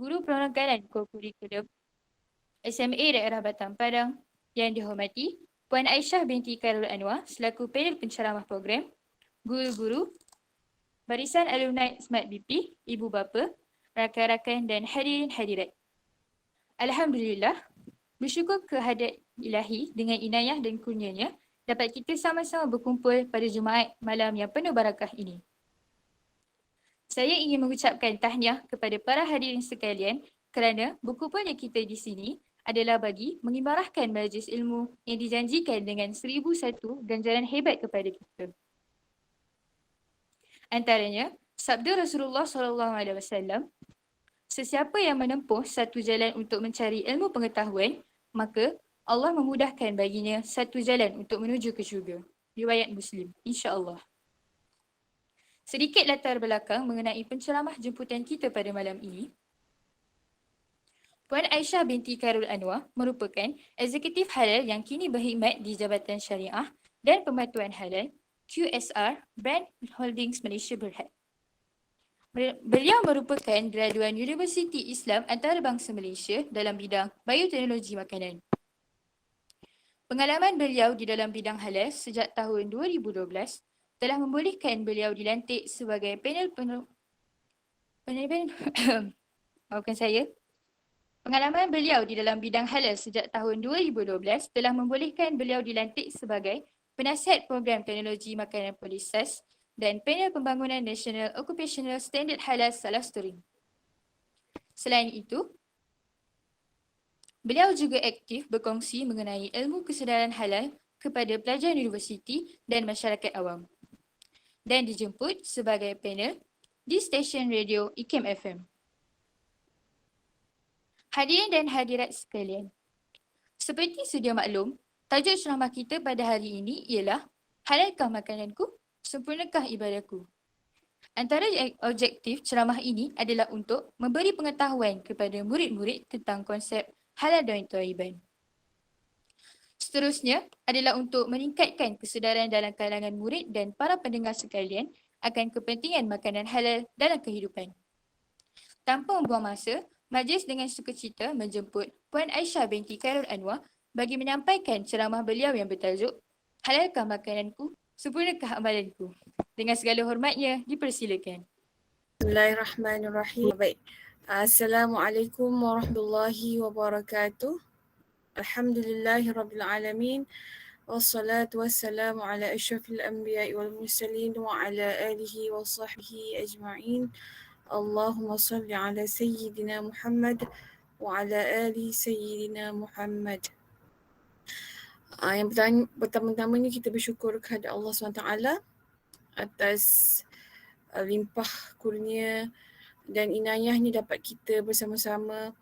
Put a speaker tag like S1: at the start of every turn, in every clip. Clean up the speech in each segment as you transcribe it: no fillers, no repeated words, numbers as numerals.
S1: Guru Perangkalan Kurikulum SMA Daerah Batang Padang yang dihormati Puan Aisyah binti Khairul Anwar selaku panel penceramah program, guru-guru, barisan alumni Smart BP, ibu bapa, rakan-rakan dan hadirin hadirat. Alhamdulillah, bersyukur kehadirat ilahi dengan inayah dan kurnianya dapat kita sama-sama berkumpul pada Jumaat malam yang penuh barakah ini. Saya ingin mengucapkan tahniah kepada para hadirin sekalian kerana berkumpulnya kita di sini adalah bagi mengibarahkan majlis ilmu yang dijanjikan dengan 1001 ganjaran hebat kepada kita. Antaranya, sabda Rasulullah SAW, sesiapa yang menempuh satu jalan untuk mencari ilmu pengetahuan, maka Allah memudahkan baginya satu jalan untuk menuju ke syurga. Riwayat Muslim, insya-Allah. Sedikit latar belakang mengenai penceramah jemputan kita pada malam ini. Puan Aisyah binti Khairul Anwar merupakan eksekutif halal yang kini berkhidmat di Jabatan Syariah dan Pembantuan Halal QSR Brand Holdings Malaysia Berhad. Beliau merupakan graduan Universiti Islam Antarabangsa Malaysia dalam bidang bioteknologi makanan. Pengalaman beliau di dalam bidang halal sejak tahun 2012 telah membolehkan beliau dilantik sebagai maafkan saya. Pengalaman beliau di dalam bidang halal sejak tahun 2012 telah membolehkan beliau dilantik sebagai penasihat program teknologi makanan Polisas dan panel pembangunan National Occupational Standard Halal Salastering. Selain itu, beliau juga aktif berkongsi mengenai ilmu kesedaran halal kepada pelajar universiti dan masyarakat awam dan dijemput sebagai panel di stesen radio IKIM FM. Hadirin dan hadirat sekalian, seperti sedia maklum, tajuk ceramah kita pada hari ini ialah Halalkah makananku? Sempurnakah ibadahku? Antara objektif ceramah ini adalah untuk memberi pengetahuan kepada murid-murid tentang konsep halal dan thayyiban. Seterusnya adalah untuk meningkatkan kesedaran dalam kalangan murid dan para pendengar sekalian akan kepentingan makanan halal dalam kehidupan. Tanpa membuang masa, majlis dengan sukacita menjemput Puan Aisyah binti Khairul Anwar bagi menyampaikan ceramah beliau yang bertajuk Halalkah makananku? Sempurnakah amalanku? Dengan segala hormatnya, dipersilakan.
S2: Bismillahirrahmanirrahim. Baik. Assalamualaikum warahmatullahi wabarakatuh. Alhamdulillahirabbil alamin. Wassalatu wassalamu ala asyrafil anbiya'i wal mursalin wa ala alihi wa sahbihi ajma'in. Allahumma salli ala sayyidina Muhammad wa ala ali sayyidina Muhammad. Yang pertama-tamanya kita bersyukur kepada Allah SWT atas limpah kurnia dan inayahnya dapat kita bersama-sama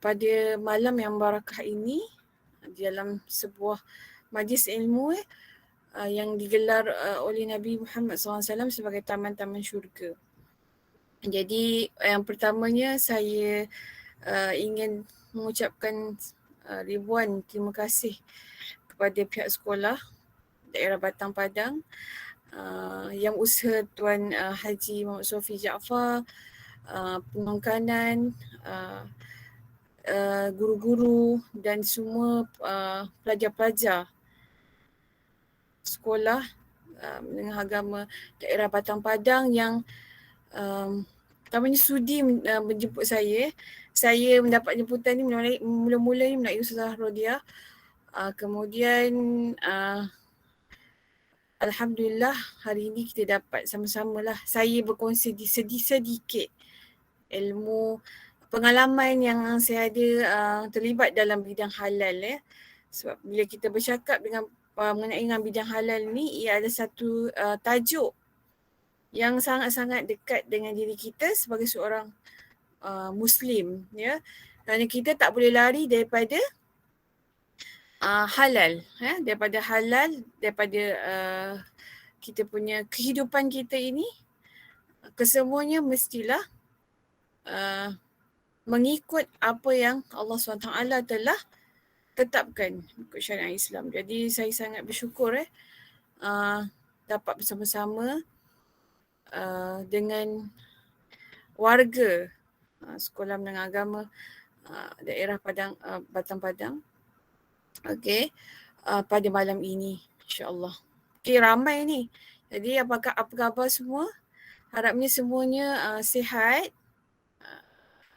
S2: pada malam yang barakah ini di dalam sebuah majlis ilmu yang digelar oleh Nabi Muhammad SAW sebagai taman-taman syurga. Jadi yang pertamanya saya ingin mengucapkan ribuan terima kasih kepada pihak sekolah daerah Batang Padang yang usaha Tuan Haji Muhammad Sofi Jaafar, pengangkanan, guru-guru dan semua pelajar-pelajar sekolah menengah agama daerah Batang Padang yang pertamanya sudi menjemput saya. Saya mendapat jemputan ni mula-mula ni melalui Ustazah Rodiah. Kemudian Alhamdulillah hari ini kita dapat sama-sama lah saya berkongsi sedikit ilmu pengalaman yang saya ada terlibat dalam bidang halal Sebab bila kita bercakap mengenai bidang halal ni, ia ada satu tajuk yang sangat-sangat dekat dengan diri kita sebagai seorang Muslim kerana kita tak boleh lari daripada halal daripada kita punya kehidupan kita ini, kesemuanya mestilah mengikut apa yang Allah SWT telah tetapkan ikut syariat Islam. Jadi saya sangat bersyukur dapat bersama-sama dengan warga Sekolah Menengah Agama daerah Padang, Batang Padang. Okey, pada malam ini insya-Allah. Okey, ramai ni. Jadi apa khabar semua? Harapnya semuanya sihat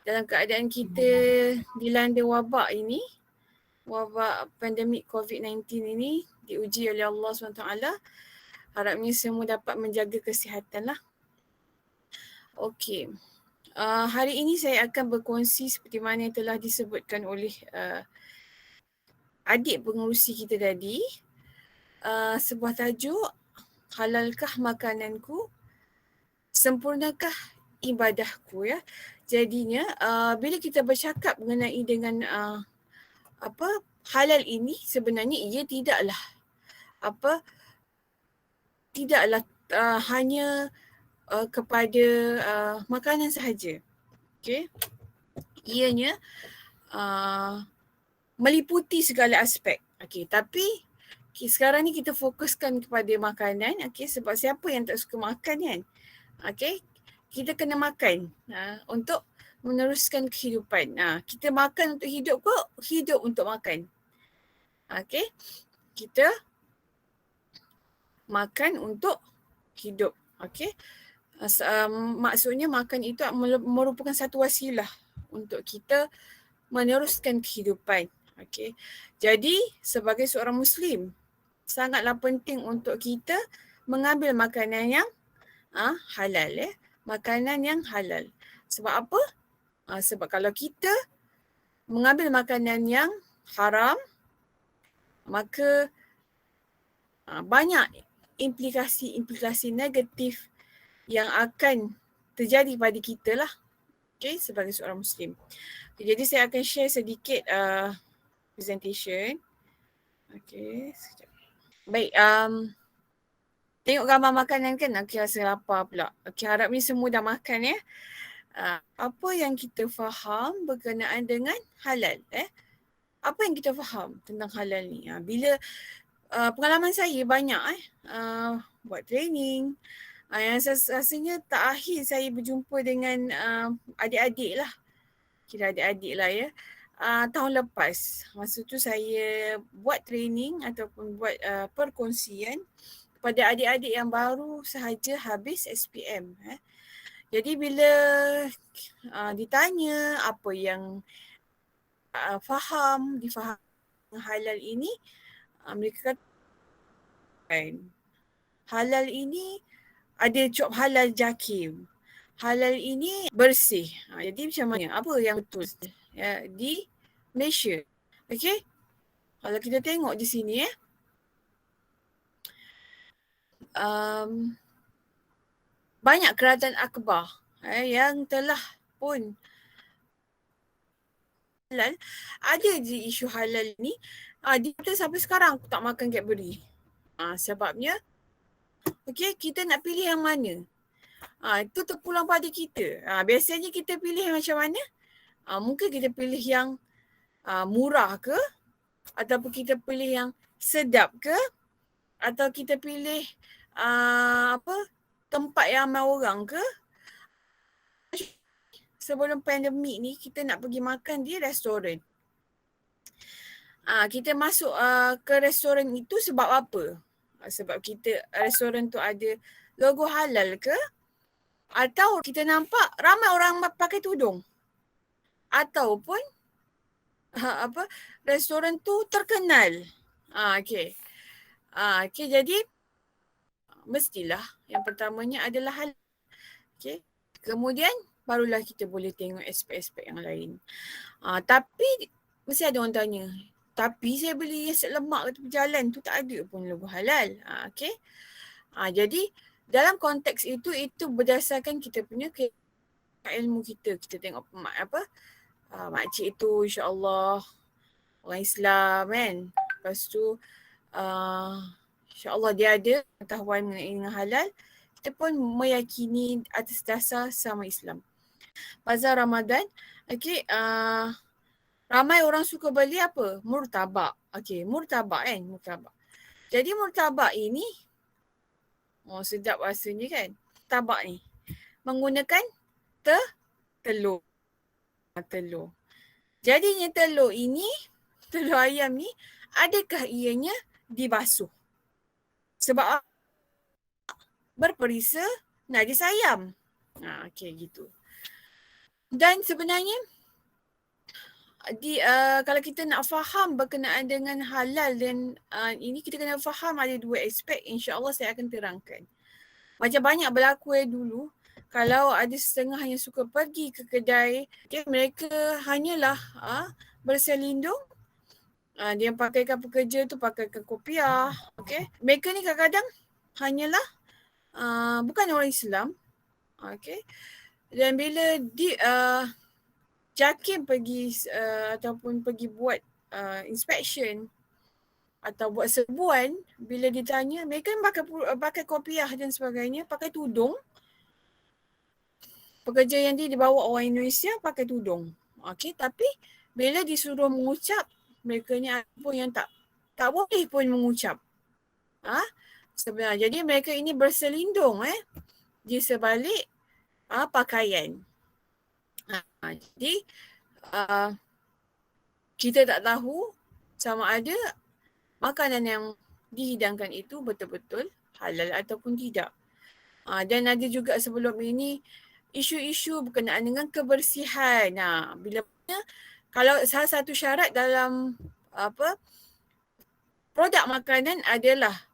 S2: dalam keadaan kita dilanda wabak ini, wabak pandemik COVID-19 ini diuji oleh Allah SWT. Harapnya semua dapat menjaga kesihatan lah. Okey. Hari ini saya akan berkongsi seperti mana yang telah disebutkan oleh adik pengerusi kita tadi. Sebuah tajuk, halalkah makananku, sempurnakah ibadahku, ya. Jadinya bila kita bercakap mengenai dengan halal ini, sebenarnya ia tidaklah hanya kepada makanan sahaja. Okey. Ianya meliputi segala aspek. Okey, tapi sekarang ni kita fokuskan kepada makanan, okey, sebab siapa yang tak suka makan kan? Okey, kita kena makan untuk meneruskan kehidupan. Kita makan untuk hidup ke hidup untuk makan? Okey, kita makan untuk hidup. Okey, maksudnya makan itu merupakan satu wasilah untuk kita meneruskan kehidupan. Okey, jadi sebagai seorang Muslim, sangatlah penting untuk kita mengambil makanan yang halal, ya. Makanan yang halal. Sebab apa? Sebab kalau kita mengambil makanan yang haram, maka banyak implikasi negatif yang akan terjadi pada kita lah, okay, sebagai seorang Muslim. Okay, jadi saya akan share sedikit presentation. Okay, sekejap. Baik, tengok gambar makanan kan, okay, rasa lapar pula. Okay, harapnya semua dah makan, ya. Apa yang kita faham berkenaan dengan halal, apa yang kita faham tentang halal ni? Bila pengalaman saya banyak buat training, yang rasanya tak akhir saya berjumpa dengan adik-adik lah. Kira adik-adik lah, ya. Tahun lepas, masa tu saya buat training ataupun buat perkongsian kepada adik-adik yang baru sahaja habis SPM. Jadi bila ditanya apa yang difaham halal ini, mereka kata halal ini ada cop halal JAKIM. Halal ini bersih. Jadi macam mana? Apa yang betul di Malaysia? Okey. Kalau kita tengok di sini, banyak kerajaan akbar yang telah pun halal. Ada je isu halal ni. Dia sampai sekarang aku tak makan Cadbury. Sebabnya, okey, kita nak pilih yang mana? Itu terpulang pada kita. Biasanya kita pilih macam mana? Mungkin kita pilih yang murah ke? Ataupun kita pilih yang sedap ke? Atau kita pilih tempat yang ramai orang ke? Sebelum pandemik ni, kita nak pergi makan di restoran. Kita masuk ke restoran itu sebab apa? Sebab restoran tu ada logo halal ke? Atau kita nampak ramai orang pakai tudung? Ataupun restoran tu terkenal? Okey. Okey, jadi mestilah yang pertamanya adalah halal. Okey. Kemudian barulah kita boleh tengok aspek-aspek yang lain. Tapi mesti ada orang tanya, tapi saya beli nasi lemak kat tepi jalan tu tak ada pun logo halal. Okey. Jadi dalam konteks itu berdasarkan kita punya ilmu kita. Kita tengok makcik itu insya-Allah orang Islam kan. Lepas tu insya-Allah dia ada pengetahuan mengenai halal. Kita pun meyakini atas dasar sama Islam. Bazar Ramadan, okey, ramai orang suka beli apa? Murtabak. Okey, murtabak kan, murtabak. Jadi murtabak ini sedap rasanya kan. Murtabak ni menggunakan telur. Telur. Jadinya telur ayam ni, adakah ianya dibasuh? Sebab berperisa najis ayam. Okey gitu. Dan sebenarnya kalau kita nak faham berkenaan dengan halal dan ini kita kena faham ada dua aspek, insya-Allah saya akan terangkan. Macam banyak berlaku dulu, kalau ada setengah yang suka pergi ke kedai, mereka hanyalah berselindung. Dia pakaikan pekerja tu pakaikan kopiah, okey. Mereka ni kadang-kadang hanyalah bukan orang Islam, okey. Dan bila JAKIM pergi ataupun pergi buat inspection atau buat serbuan, bila ditanya, mereka pakai kopiah dan sebagainya, pakai tudung. Pekerja yang dibawa orang Indonesia pakai tudung. Okey, tapi bila disuruh mengucap, mereka ni ada pun yang tak boleh pun mengucap. Sebenarnya. Jadi mereka ini berselindung di sebalik pakaian. Jadi kita tak tahu sama ada makanan yang dihidangkan itu betul-betul halal ataupun tidak. Dan ada juga sebelum ini isu-isu berkenaan dengan kebersihan. Bila mana kalau salah satu syarat dalam produk makanan adalah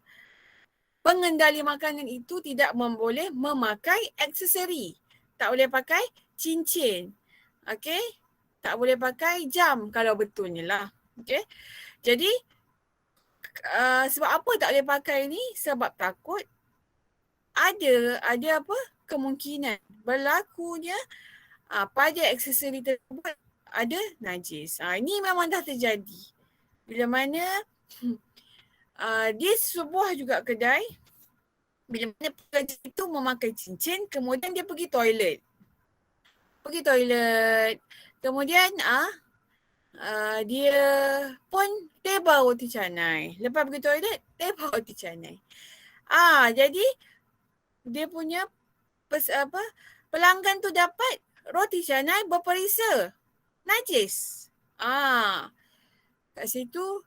S2: pengendali makanan itu tidak boleh memakai aksesori. Tak boleh pakai cincin. Okey? Tak boleh pakai jam kalau betulnya lah. Okey? Jadi sebab apa tak boleh pakai ni? Sebab takut ada kemungkinan berlakunya pada aksesori tersebut ada najis. Ini memang dah terjadi. Bila mana di sebuah juga kedai, bila mana pekerja itu memakai cincin, kemudian dia pergi toilet. Kemudian dia pun tebal roti canai. Lepas pergi toilet, tebal roti canai. Jadi dia punya pelanggan tu dapat roti canai berperisa najis. Kat situ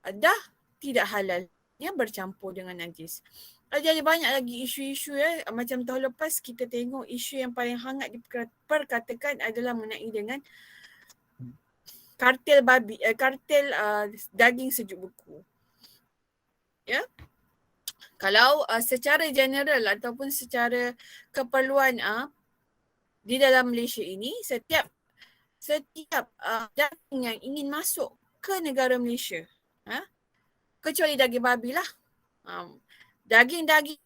S2: dah tidak halalnya bercampur dengan najis. Jadi banyak lagi isu-isu macam tahun lepas kita tengok isu yang paling hangat diperkatakan adalah mengenai dengan kartel daging sejuk beku. Ya. Kalau secara general ataupun secara keperluan di dalam Malaysia ini, setiap daging yang ingin masuk ke negara Malaysia, kecuali daging babi lah, daging-daging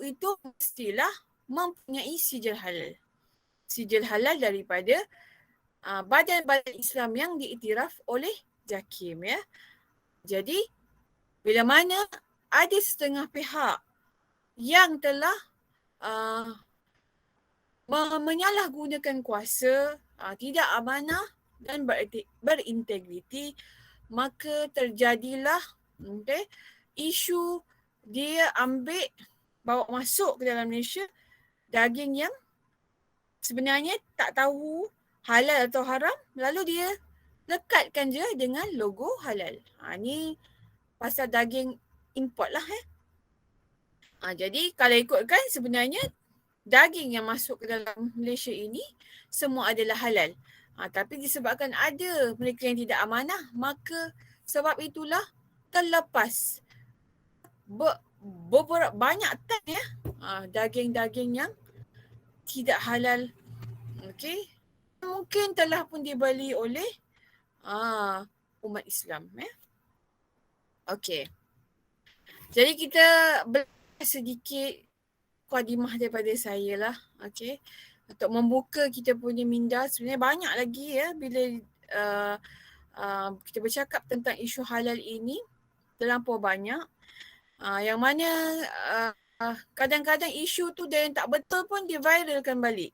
S2: itu mestilah mempunyai sijil halal. Sijil halal daripada badan-badan Islam yang diiktiraf oleh JAKIM. Ya. Jadi bila mana ada setengah pihak yang telah menyalahgunakan kuasa, tidak amanah dan berintegriti, maka terjadilah isu dia bawa masuk ke dalam Malaysia daging yang sebenarnya tak tahu halal atau haram, lalu dia lekatkan je dengan logo halal. Ni pasal daging import lah. Jadi kalau ikutkan sebenarnya daging yang masuk ke dalam Malaysia ini semua adalah halal. Tapi disebabkan ada mereka yang tidak amanah, maka sebab itulah terlepas banyak tan daging-daging yang tidak halal. Okey. Mungkin telah pun dibeli oleh umat Islam. Okey. Jadi kita belajar sedikit mukadimah daripada saya lah. Okey. Untuk membuka kita punya minda, sebenarnya banyak lagi bila kita bercakap tentang isu halal ini, terlampau banyak. Yang mana kadang-kadang isu tu dia yang tak betul pun dia viralkan balik.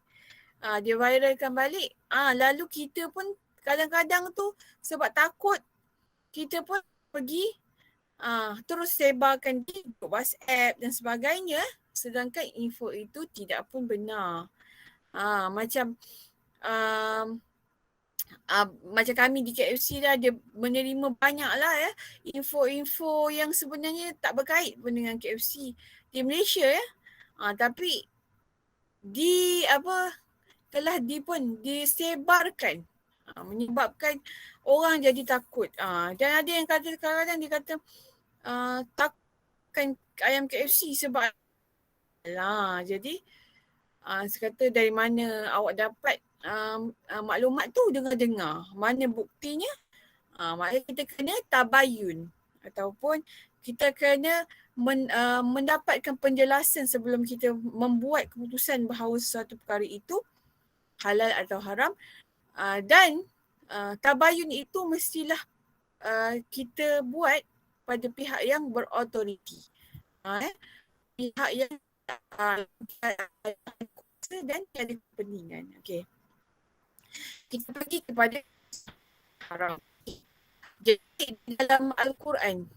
S2: Lalu kita pun kadang-kadang tu sebab takut, kita pun pergi terus sebarkan di grup WhatsApp dan sebagainya, sedangkan info itu tidak pun benar. Macam macam kami di KFC dah ada menerima banyak lah ya info-info yang sebenarnya tak berkait pun dengan KFC di Malaysia ya. Tapi telah disebarkan, menyebabkan orang jadi takut. Dan ada yang kata kadang-kadang dia kata takutkan ayam KFC sebab jadi saya kata dari mana awak dapat maklumat tu, dengar-dengar. Mana buktinya? Maknanya kita kena tabayun ataupun kita kena mendapatkan penjelasan sebelum kita membuat keputusan bahawa sesuatu perkara itu halal atau haram. Dan tabayun itu mestilah kita buat pada pihak yang berautoriti. Pihak yang dan tiada kepentingan. Okey. Kita pergi kepada haram. Jadi dalam Al-Quran,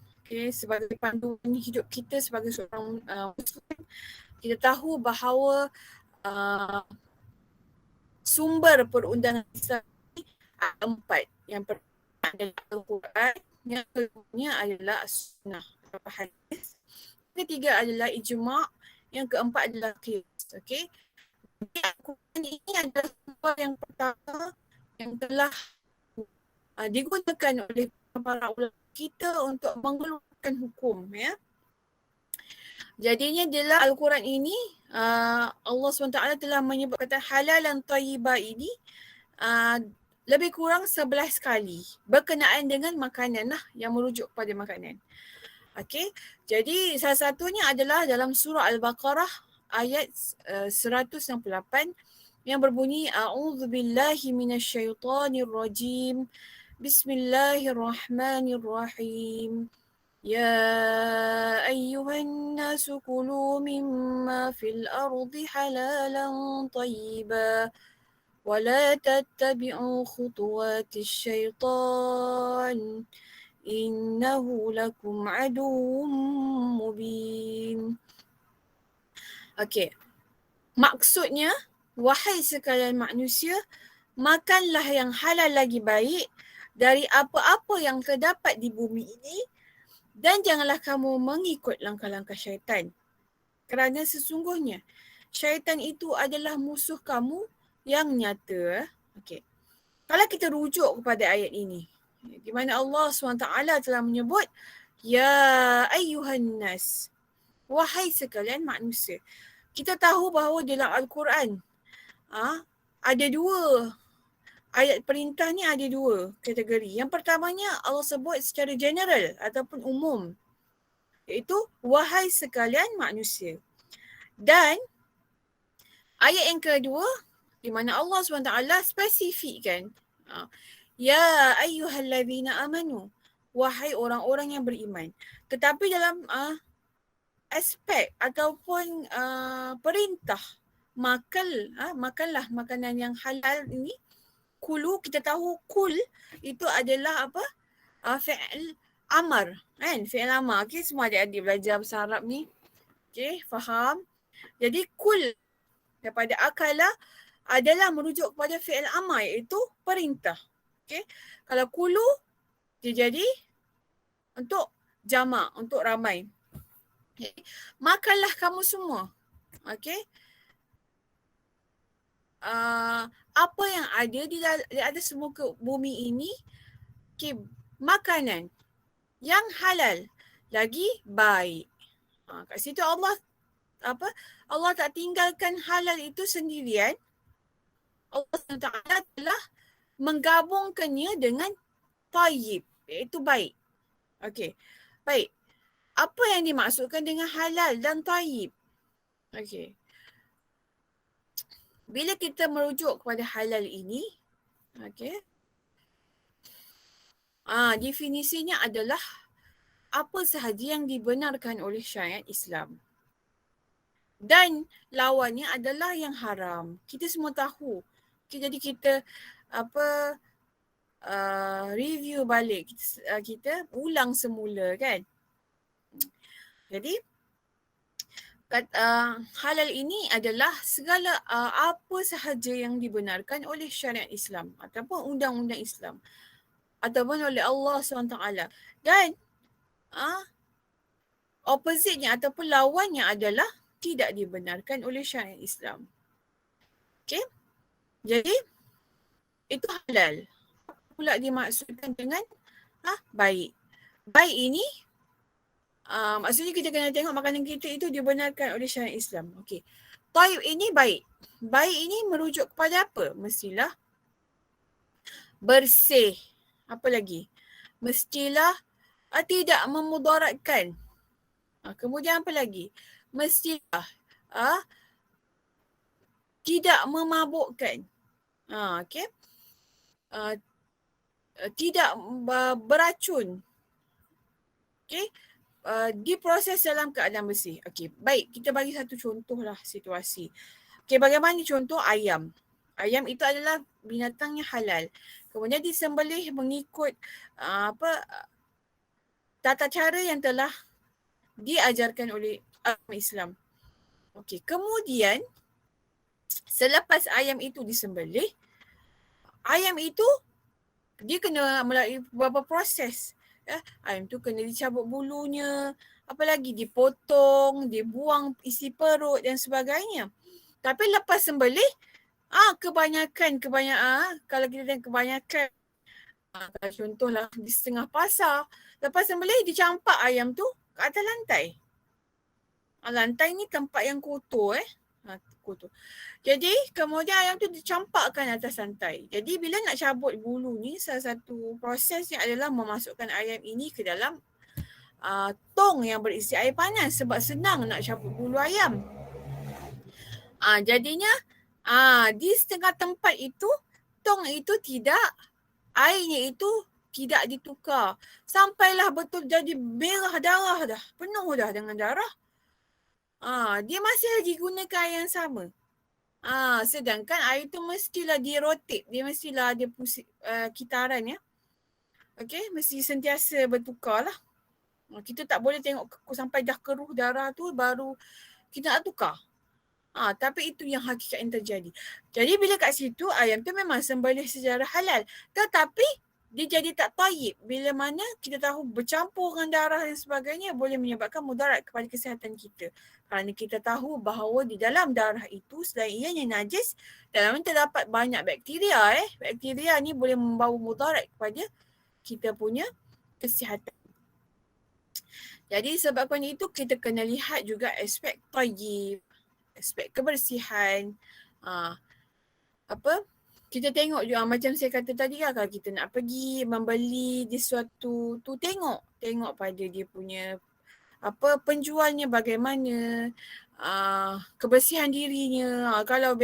S2: sebagai panduan hidup kita sebagai seorang Muslim, kita tahu bahawa sumber perundangan Islam ini ada 4. Yang pertama adalah Al-Quran, yang keduanya adalah Sunnah atau hadis, yang ketiga adalah ijma', yang keempat adalah qiyas. Okey. Al-Quran ini adalah sumber yang pertama yang telah digunakan oleh para ulama kita untuk mengeluarkan hukum ya. Jadinya dalam Al-Quran ini Allah SWT telah menyebut kata halal dan tayyibah ini lebih kurang 11 kali berkenaan dengan makanan lah, yang merujuk pada makanan. Okey. Jadi salah satunya adalah dalam surah Al-Baqarah ayat 168 yang berbunyi a'udzubillahi minasyaitonirrajim. Bismillahirrahmanirrahim. Ya ayyuhan nasu kulu mimma fil ardi halalan tayyiban wa la tattabi'u khutuwatis syaitan innahu lakum aduwwum mubin. Okey. Maksudnya, wahai sekalian manusia, makanlah yang halal lagi baik dari apa-apa yang terdapat di bumi ini dan janganlah kamu mengikut langkah-langkah syaitan. Kerana sesungguhnya syaitan itu adalah musuh kamu yang nyata. Okey. Kalau kita rujuk kepada ayat ini, di mana Allah SWT telah menyebut, Ya ayyuhan nas, wahai sekalian manusia. Kita tahu bahawa dalam Al-Quran ada 2 ayat perintah ni, ada 2 kategori. Yang pertamanya Allah sebut secara general ataupun umum, iaitu wahai sekalian manusia. Dan ayat yang kedua di mana Allah SWT spesifikkan, ya ayyuhallazina amanu, wahai orang-orang yang beriman. Tetapi dalam aspek ataupun perintah makanlah makanan yang halal ini, kulu, kita tahu kul itu adalah apa? Fi'il amar, kan? Fi'il amar. Okey, semua adik-adik belajar bahasa Arab ni. Okey, faham? Jadi kul daripada akala adalah merujuk kepada fi'il amar, iaitu perintah. Okey. Kalau kulu dia jadi untuk jamak, untuk ramai. Okay. Makanlah kamu semua. Okey. Apa yang ada di atas muka bumi ini, okay, makanan yang halal lagi baik. Kat situ Allah tak tinggalkan halal itu sendirian. Allah SWT telah menggabungkannya dengan tayyib, iaitu baik. Okey. Baik. Apa yang dimaksudkan dengan halal dan tayyib? Okey. Bila kita merujuk kepada halal ini, okey, definisinya adalah apa sahaja yang dibenarkan oleh syariat Islam. Dan lawannya adalah yang haram. Kita semua tahu. Okay, jadi kita review balik, kita ulang semula kan. Jadi halal ini adalah segala apa sahaja yang dibenarkan oleh syariat Islam ataupun undang-undang Islam ataupun oleh Allah SWT. Dan opposite-nya ataupun lawannya adalah tidak dibenarkan oleh syariat Islam. Okay? Jadi itu halal. Apa pula dimaksudkan dengan baik? Baik ini maksudnya kita kena tengok makanan kita itu dibenarkan oleh syariat Islam. Okey. Taib ini baik. Baik ini merujuk kepada apa? Mestilah bersih. Apa lagi? Mestilah tidak memudaratkan. Kemudian apa lagi? Mestilah tidak memabukkan. Okey. Tidak beracun. Okey. Diproses dalam keadaan bersih. Okey, baik, kita bagi satu contohlah situasi. Okey, bagaimana contoh ayam? Ayam itu adalah binatang yang halal. Kemudian disembelih mengikut tata cara yang telah diajarkan oleh agama Islam. Okey, kemudian selepas ayam itu disembelih, ayam itu dia kena melalui beberapa proses. Ayam tu kena dicabut bulunya, apalagi dipotong, dibuang isi perut dan sebagainya. Tapi lepas sembelih, kebanyakan kalau kita tengok kebanyakan, contohlah di setengah pasar, lepas sembelih dicampak ayam tu ke atas lantai. Lantai ni tempat yang kotor kotor. Jadi kemudian ayam tu dicampakkan atas lantai. Jadi bila nak cabut bulu ni, salah satu prosesnya adalah memasukkan ayam ini ke dalam tong yang berisi air panas sebab senang nak cabut bulu ayam. Jadinya di setengah tempat itu, tong itu airnya itu tidak ditukar. Sampailah betul jadi merah darah dah, penuh dah dengan darah. Dia masih lagi gunakan air yang sama. Sedangkan air tu mestilah dirotate, dia mestilah ada kitaran ya. Okey, mesti sentiasa bertukar lah. Kita tak boleh tengok sampai dah keruh darah tu baru kita nak tukar. Tapi itu yang hakikat yang terjadi. Jadi bila kat situ ayam tu memang sembelih secara halal. Tetapi dia jadi tak tayyib. Bila mana kita tahu bercampur dengan darah dan sebagainya boleh menyebabkan mudarat kepada kesihatan kita. Kerana kita tahu bahawa di dalam darah itu selain ianya najis, dalamnya terdapat banyak bakteria. Bakteria ni boleh membawa mudarat kepada kita punya kesihatan. Jadi sebabkan itu kita kena lihat juga aspek tayyib, aspek kebersihan. Kita tengok juga macam saya kata tadi lah, kalau kita nak pergi membeli di suatu tu, tengok pada dia punya penjualnya bagaimana, kebersihan dirinya. Kalau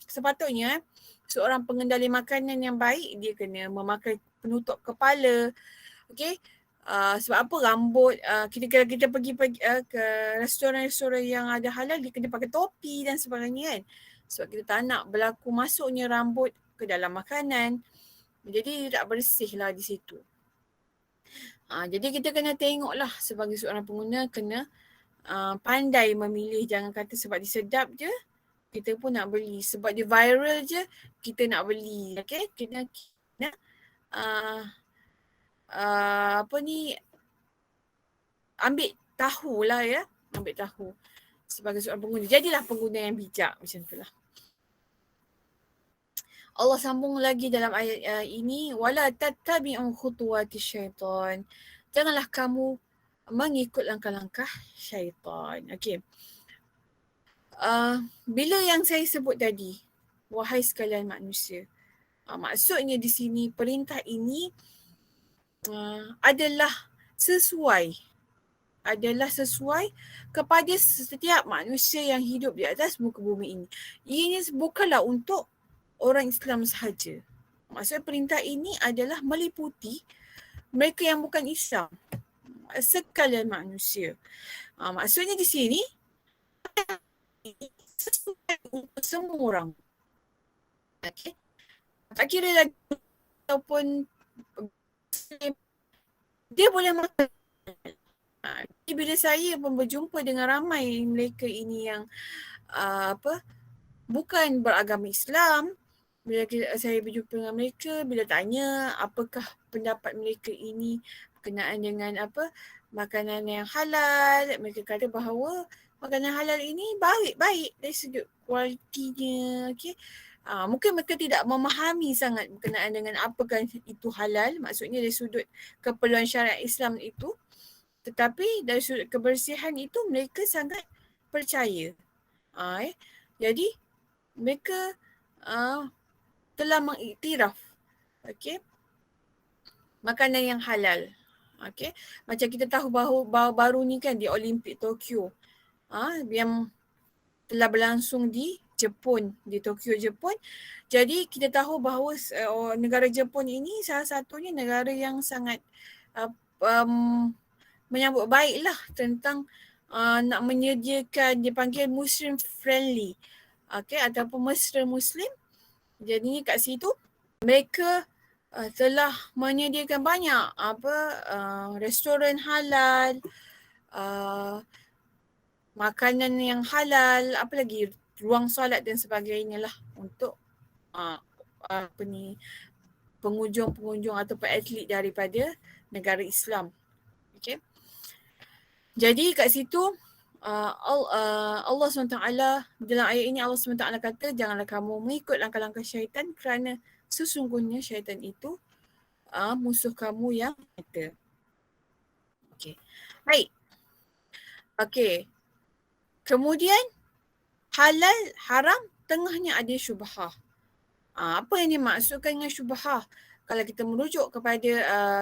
S2: sepatutnya seorang pengendali makanan yang baik, dia kena memakai penutup kepala. Okey. Sebab apa rambut, kalau kita pergi ke restoran-restoran yang ada halal, dia kena pakai topi dan sebagainya kan. Sebab kita tak nak berlaku masuknya rambut ke dalam makanan. Jadi dia tak bersih lah di situ. Jadi kita kena tengok lah sebagai seorang pengguna, kena pandai memilih. Jangan kata sebab dia sedap je, kita pun nak beli. Sebab dia viral je, kita nak beli. Okay? Kena ambil tahu lah ya. Ambil tahu sebagai seorang pengguna. Jadilah pengguna yang bijak macam tu lah. Allah sambung lagi dalam ayat ini, wala tattabi'u khutuwati syaitan. Janganlah kamu mengikut langkah-langkah syaitan. Okey. Bila yang saya sebut tadi, wahai sekalian manusia, maksudnya di sini perintah ini adalah sesuai kepada setiap manusia yang hidup di atas muka bumi ini. Ini bukanlah untuk orang Islam sahaja. Maksud perintah ini adalah meliputi mereka yang bukan Islam, sekalian manusia. Maksudnya di sini sesuai untuk semua orang. Okay. Tak kira lagi ataupun dia boleh makan. Jadi bila saya pun berjumpa dengan ramai mereka ini yang bukan beragama Islam, bila saya berjumpa dengan mereka, bila tanya apakah pendapat mereka ini berkenaan dengan makanan yang halal, mereka kata bahawa makanan halal ini baik dari sudut kualitinya, okey. Mungkin mereka tidak memahami sangat berkenaan dengan apakah itu halal, maksudnya dari sudut keperluan syariat Islam itu, tetapi dari sudut kebersihan itu mereka sangat percaya. Jadi mereka telah mengiktiraf makanan yang halal. Macam kita tahu baru ni kan di Olimpik Tokyo yang telah berlangsung di Jepun, di Tokyo, Jepun. Jadi kita tahu bahawa negara Jepun ini salah satunya negara yang sangat menyambut baiklah tentang nak menyediakan dipanggil Muslim friendly ataupun mesra Muslim. Jadi kat situ mereka telah menyediakan banyak restoran halal, makanan yang halal, apa lagi, ruang solat dan sebagainya lah untuk pengunjung-pengunjung ataupun atlet daripada negara Islam. Okay. Jadi kat situ Allah SWT dalam ayat ini Allah SWT kata janganlah kamu mengikut langkah-langkah syaitan kerana sesungguhnya syaitan itu musuh kamu yang nyata. Okey. Baik. Okey. Kemudian halal haram tengahnya ada syubhah. Apa yang dimaksudkan dengan syubhah? Kalau kita merujuk kepada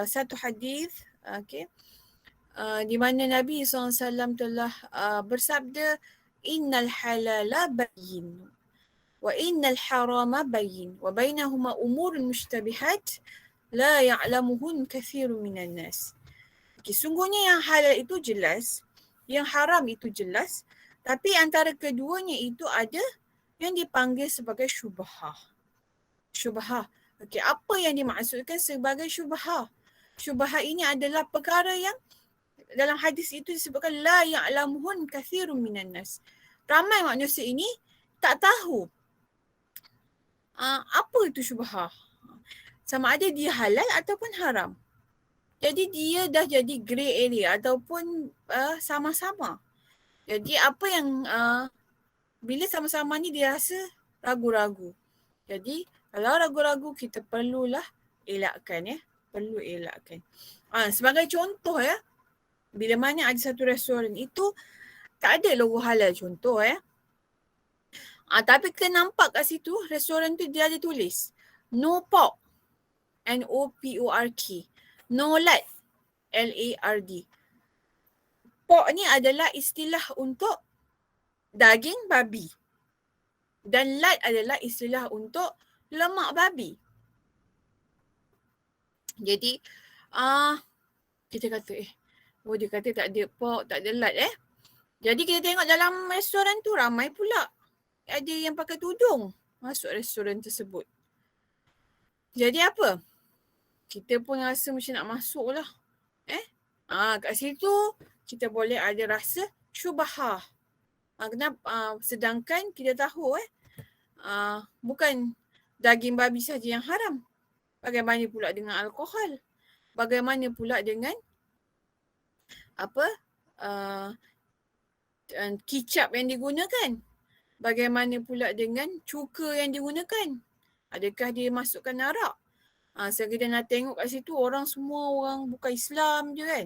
S2: satu hadis, di mana Nabi SAW telah bersabda innal halala bayyin wa innal harama bayyin wa bainahuma umurun mushtabihat la ya'lamuhun kathirun minan nas. Sungguhnya yang halal itu jelas, yang haram itu jelas, tapi antara keduanya itu ada yang dipanggil sebagai syubhah. Syubhah. Apa yang dimaksudkan sebagai syubhah? Syubhah ini adalah perkara yang dalam hadis itu disebutkan la ya'lamuhun kathirun minan nas. Ramai manusia ini tak tahu apa itu syubhah. Sama ada dia halal ataupun haram. Jadi dia dah jadi grey area ataupun sama-sama. Jadi apa yang bila sama-sama ni dia rasa ragu-ragu. Jadi kalau ragu-ragu kita perlulah elakkan Perlu elakkan. Sebagai contoh bila mana ada satu restoran itu tak ada logo halal contoh tapi kita nampak kat situ restoran tu dia ada tulis no pork, NOPORK, no lard, LARD. Pork ni adalah istilah untuk daging babi dan lard adalah istilah untuk lemak babi. Jadi kita kata dia kata tak ada pork, tak ada lard Jadi kita tengok dalam restoran tu ramai pula ada yang pakai tudung masuk restoran tersebut. Jadi apa? Kita pun rasa macam nak masuk lah. Kat situ kita boleh ada rasa syubhah. Kenapa? Sedangkan kita tahu bukan daging babi saja yang haram. Bagaimana pula dengan alkohol? Bagaimana pula dengan kicap yang digunakan? Bagaimana pula dengan cuka yang digunakan? Adakah dia masukkan arak? Saya kita nak tengok kat situ semua orang bukan Islam je kan.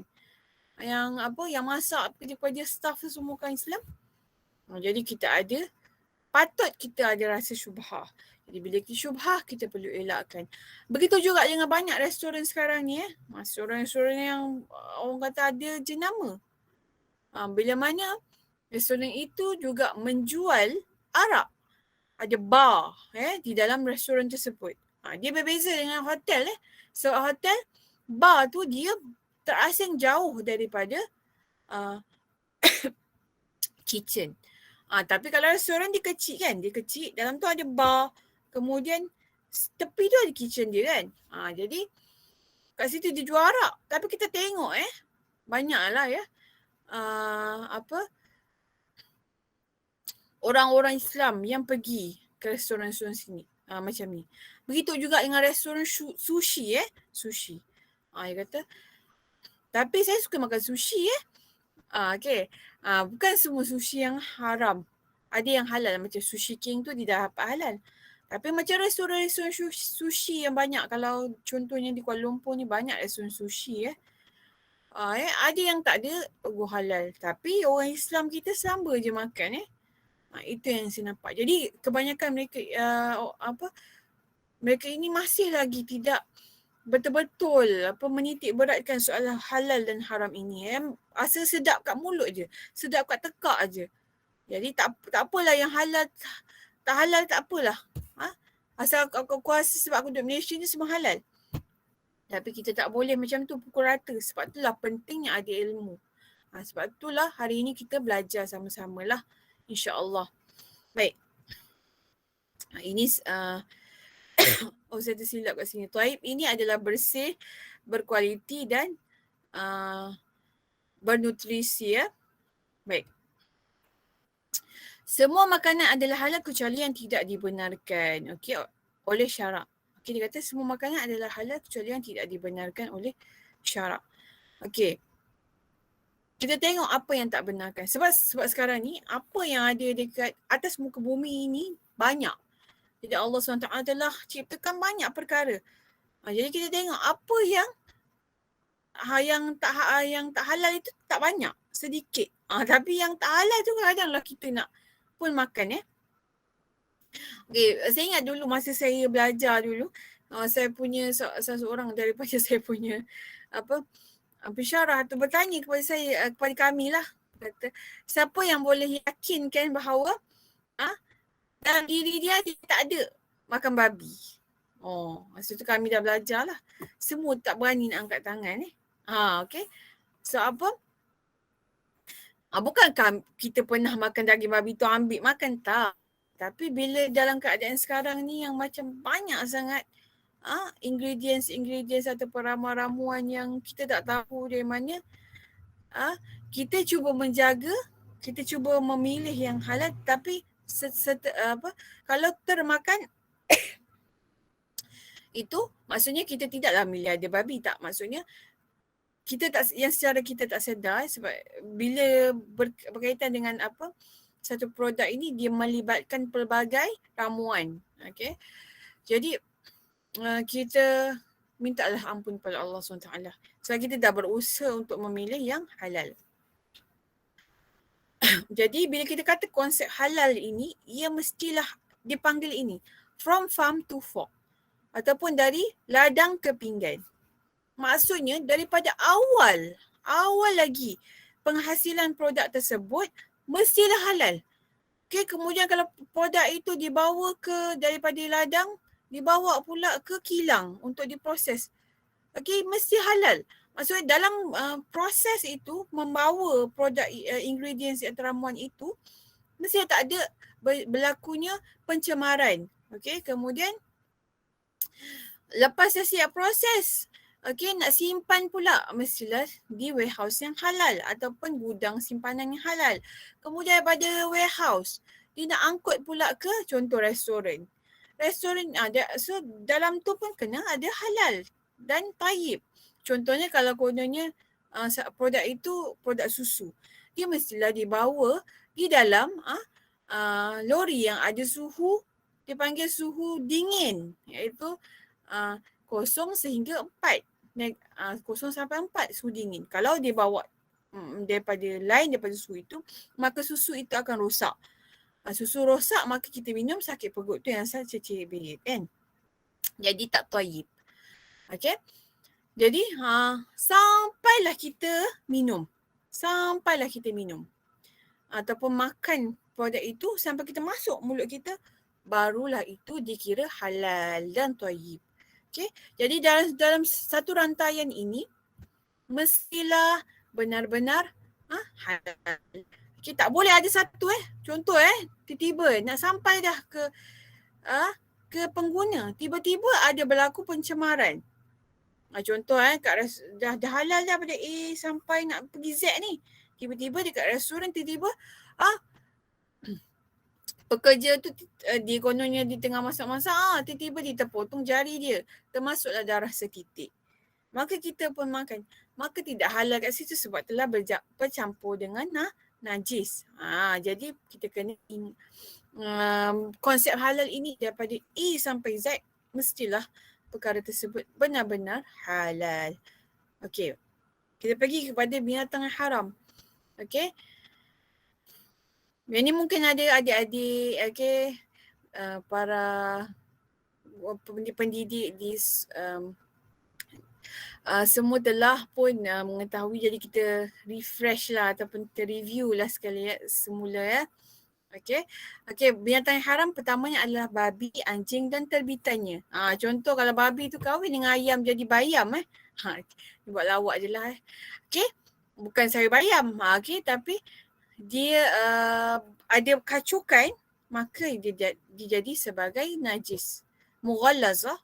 S2: Yang masak kerja-kerja staff tu semua bukan Islam. Jadi patut kita ada rasa syubhah. Jadi bila kita syubhah, kita perlu elakkan. Begitu juga dengan banyak restoran sekarang ni restoran-restoran yang orang kata ada jenama. Bila mana restoran itu juga menjual arak. Ada bar di dalam restoran tersebut. Dia berbeza dengan hotel. So hotel, bar tu dia terasing jauh daripada kitchen. Tapi kalau restoran dia kecil kan. Dia kecil, dalam tu ada bar. Kemudian tepi tu ada kitchen dia kan. Jadi kat situ dia jual arak. Tapi kita tengok banyaklah orang-orang Islam yang pergi ke restoran-restoran sini. Macam ni. Begitu juga dengan restoran sushi sushi. Dia kata, tapi saya suka makan sushi okay. Bukan semua sushi yang haram. Ada yang halal, macam Sushi King tu dia dapat halal. Tapi macam restoran-restoran sushi yang banyak, kalau contohnya di Kuala Lumpur ni banyak restoran sushi ada yang tak ada halal. Tapi orang Islam kita sama je makan itu yang saya nampak. Jadi kebanyakan mereka mereka ini masih lagi tidak betul-betul menitik beratkan soalan halal dan haram ini. Rasa sedap kat mulut je, sedap kat tekak je. Jadi tak apalah yang halal, tak halal tak apalah. Asal aku rasa sebab aku duduk Malaysia ni semua halal. Tapi kita tak boleh macam tu pukul rata. Sebab itulah pentingnya ada ilmu. Sebab itulah hari ini kita belajar sama-sama lah. InsyaAllah. Baik. Ini saya tersilap kat sini. Taib ini adalah bersih, berkualiti dan bernutrisi Baik. Semua makanan adalah halal kecuali yang tidak dibenarkan. Okey, oleh syarak. Okey, dia kata semua makanan adalah halal kecuali yang tidak dibenarkan oleh syarak. Okey. Kita tengok apa yang tak benarkan. Sebab sekarang ni apa yang ada dekat atas muka bumi ini banyak. Jadi Allah SWT telah ciptakan banyak perkara. Jadi kita tengok apa yang tak halal itu tak banyak, sedikit. Tapi yang tak halal tu kadang-kadanglah kita nak pun makan Okay, saya ingat dulu masa saya belajar dulu, saya punya seorang daripada saya punya pensyarah tu bertanya kepada saya, kepada kami lah, kata siapa yang boleh yakinkan bahawa dalam diri dia tak ada makan babi. Masa tu kami dah belajar lah. Semua tak berani nak angkat tangan okay. So bukan kita pernah makan daging babi tu ambil makan, tak. Tapi bila dalam keadaan sekarang ni yang macam banyak sangat ingredients ataupun ramuan-ramuan yang kita tak tahu dari mana, kita cuba menjaga, kita cuba memilih yang halal, tapi kalau termakan itu maksudnya kita tidaklah milih ada babi, tak. Maksudnya kita tak, yang secara kita tak sedar, sebab bila berkaitan dengan satu produk ini, dia melibatkan pelbagai ramuan. Okay. Jadi kita mintalah ampun pada Allah SWT. Sebab kita dah berusaha untuk memilih yang halal. Jadi bila kita kata konsep halal ini, ia mestilah dipanggil ini from farm to fork, ataupun dari ladang ke pinggan. Maksudnya daripada awal lagi penghasilan produk tersebut mestilah halal. Okay, kemudian kalau produk itu dibawa daripada ladang, dibawa pula ke kilang untuk diproses. Okay, mesti halal. Maksudnya dalam proses itu, membawa produk ingredients atau ramuan itu, mesti tak ada berlakunya pencemaran. Okay, kemudian lepas dah siap proses, nak simpan pula mestilah di warehouse yang halal ataupun gudang simpanan yang halal. Kemudian daripada warehouse, dia nak angkut pula ke contoh restoran. So dalam tu pun kena ada halal dan tayyib. Contohnya kalau kononnya produk itu produk susu, dia mestilah dibawa di dalam lori yang ada suhu, dipanggil suhu dingin, iaitu 0 sehingga 4. 0 sampai 4 suhu dingin. Kalau dia bawa daripada susu itu, maka susu itu akan rosak. Susu rosak, maka kita minum sakit perut. Tu yang saya cecik kan. Jadi tak tayyib. Okay. Jadi sampailah kita minum. Ataupun makan produk itu sampai kita masuk mulut kita, barulah itu dikira halal dan tayyib. Okay. Jadi dalam satu rantaian ini, mestilah benar-benar halal. Okay, tak boleh ada satu contoh tiba-tiba nak sampai dah ke pengguna, tiba-tiba ada berlaku pencemaran. Contoh dah halal dah pada A sampai nak pergi Z ni, Tiba-tiba dekat restoran tiba-tiba pekerja tu dia kononnya di tengah masak-masak tiba-tiba dia terpotong jari dia, termasuklah darah setitik. Maka kita pun makan. Maka tidak halal kat situ sebab telah bercampur dengan najis. Jadi kita kena konsep halal ini daripada A sampai Z mestilah perkara tersebut benar-benar halal. Okey. Kita pergi kepada binatang yang haram. Okey. Yang ni mungkin ada adik-adik, okey, para pendidik di semua telah pun mengetahui, jadi kita refresh lah ataupun kita review lah sekali semula ya. Okey, binatang yang haram pertamanya adalah babi, anjing dan terbitannya. Contoh kalau babi tu kahwin dengan ayam jadi bayam buat lawak je lah Okey, bukan sayur bayam. Okey, tapi dia ada kacukan, maka dia jadi sebagai najis. Mughallazah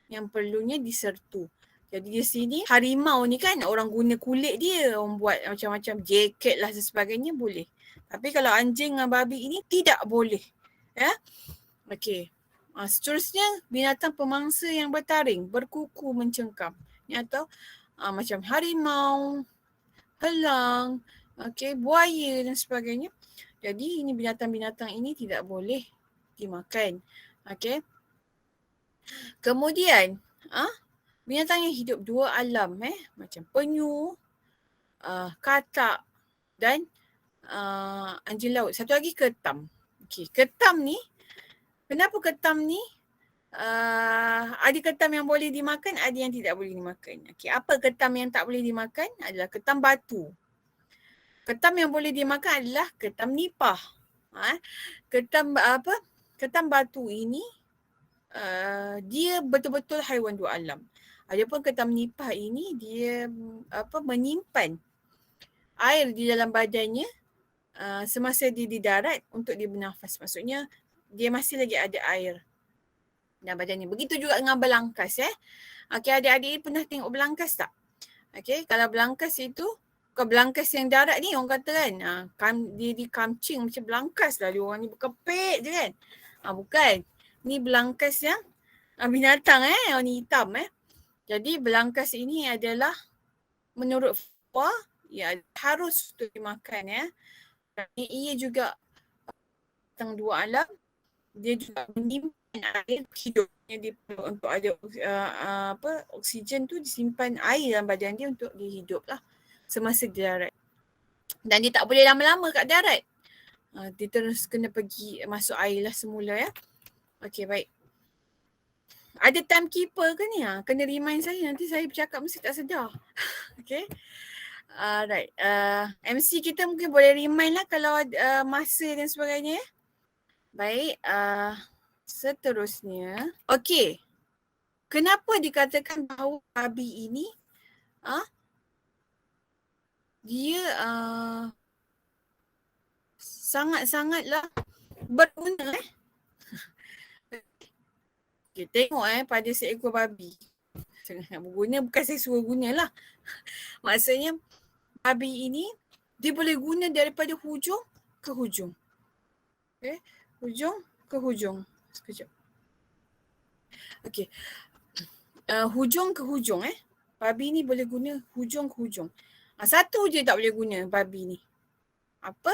S2: yang perlunya disertu. Jadi di sini harimau ni kan orang guna kulit dia, orang buat macam-macam jaket lah dan sebagainya boleh. Tapi kalau anjing dan babi ini tidak boleh. Ya. Okey. Seterusnya binatang pemangsa yang bertaring, berkuku mencengkam. Ni atau macam harimau, helang, okey, buaya dan sebagainya. Jadi ini binatang-binatang ini tidak boleh dimakan. Okey. Kemudian binatang yang hidup dua alam macam penyu, katak dan anjing laut. Satu lagi ketam. Okey, ketam ni, kenapa ketam ni ada ketam yang boleh dimakan, ada yang tidak boleh dimakan. Okey, apa ketam yang tak boleh dimakan? Adalah ketam batu. Ketam yang boleh dimakan adalah ketam nipah. Ketam batu ini dia betul-betul haiwan dua alam. Adapun ketam nipah ini dia menyimpan air di dalam badannya semasa dia di darat untuk dia bernafas. Maksudnya dia masih lagi ada air dalam badannya. Begitu juga dengan belangkas Okey, adik-adik pernah tengok belangkas tak? Okey, kalau belangkas itu bukan belangkas yang darat ni orang kata kan dia dikamcing macam belangkas lah, dia orang ni berkepit je kan. Bukan. Ni belangkas yang binatang warna hitam Jadi belangkas ini adalah menurut fatwa harus untuk dimakan Ia juga tentang dua alam, dia juga menyimpan air hidupnya dia untuk ada oksigen tu disimpan air dalam badan dia untuk dia hidup lah semasa di darat. Dan dia tak boleh lama-lama kat darat. Dia terus kena pergi masuk air lah semula Okey, baik. Ada timekeeper ke ni? Kena remind saya, nanti saya bercakap mesti tak sedar. Okey. Right. MC kita mungkin boleh remind lah kalau masa dan sebagainya Baik. Seterusnya. Okey. Kenapa dikatakan bahawa babi ini dia sangat-sangatlah berguna Okay, tengok pada seekor babi. Sangat berguna, bukan saya suruh gunalah. Maksudnya babi ini dia boleh guna daripada hujung ke hujung. Okay, hujung ke hujung. Sekejap. Okay. Hujung ke hujung Babi ni boleh guna hujung ke hujung. Satu je tak boleh guna babi ni. Apa?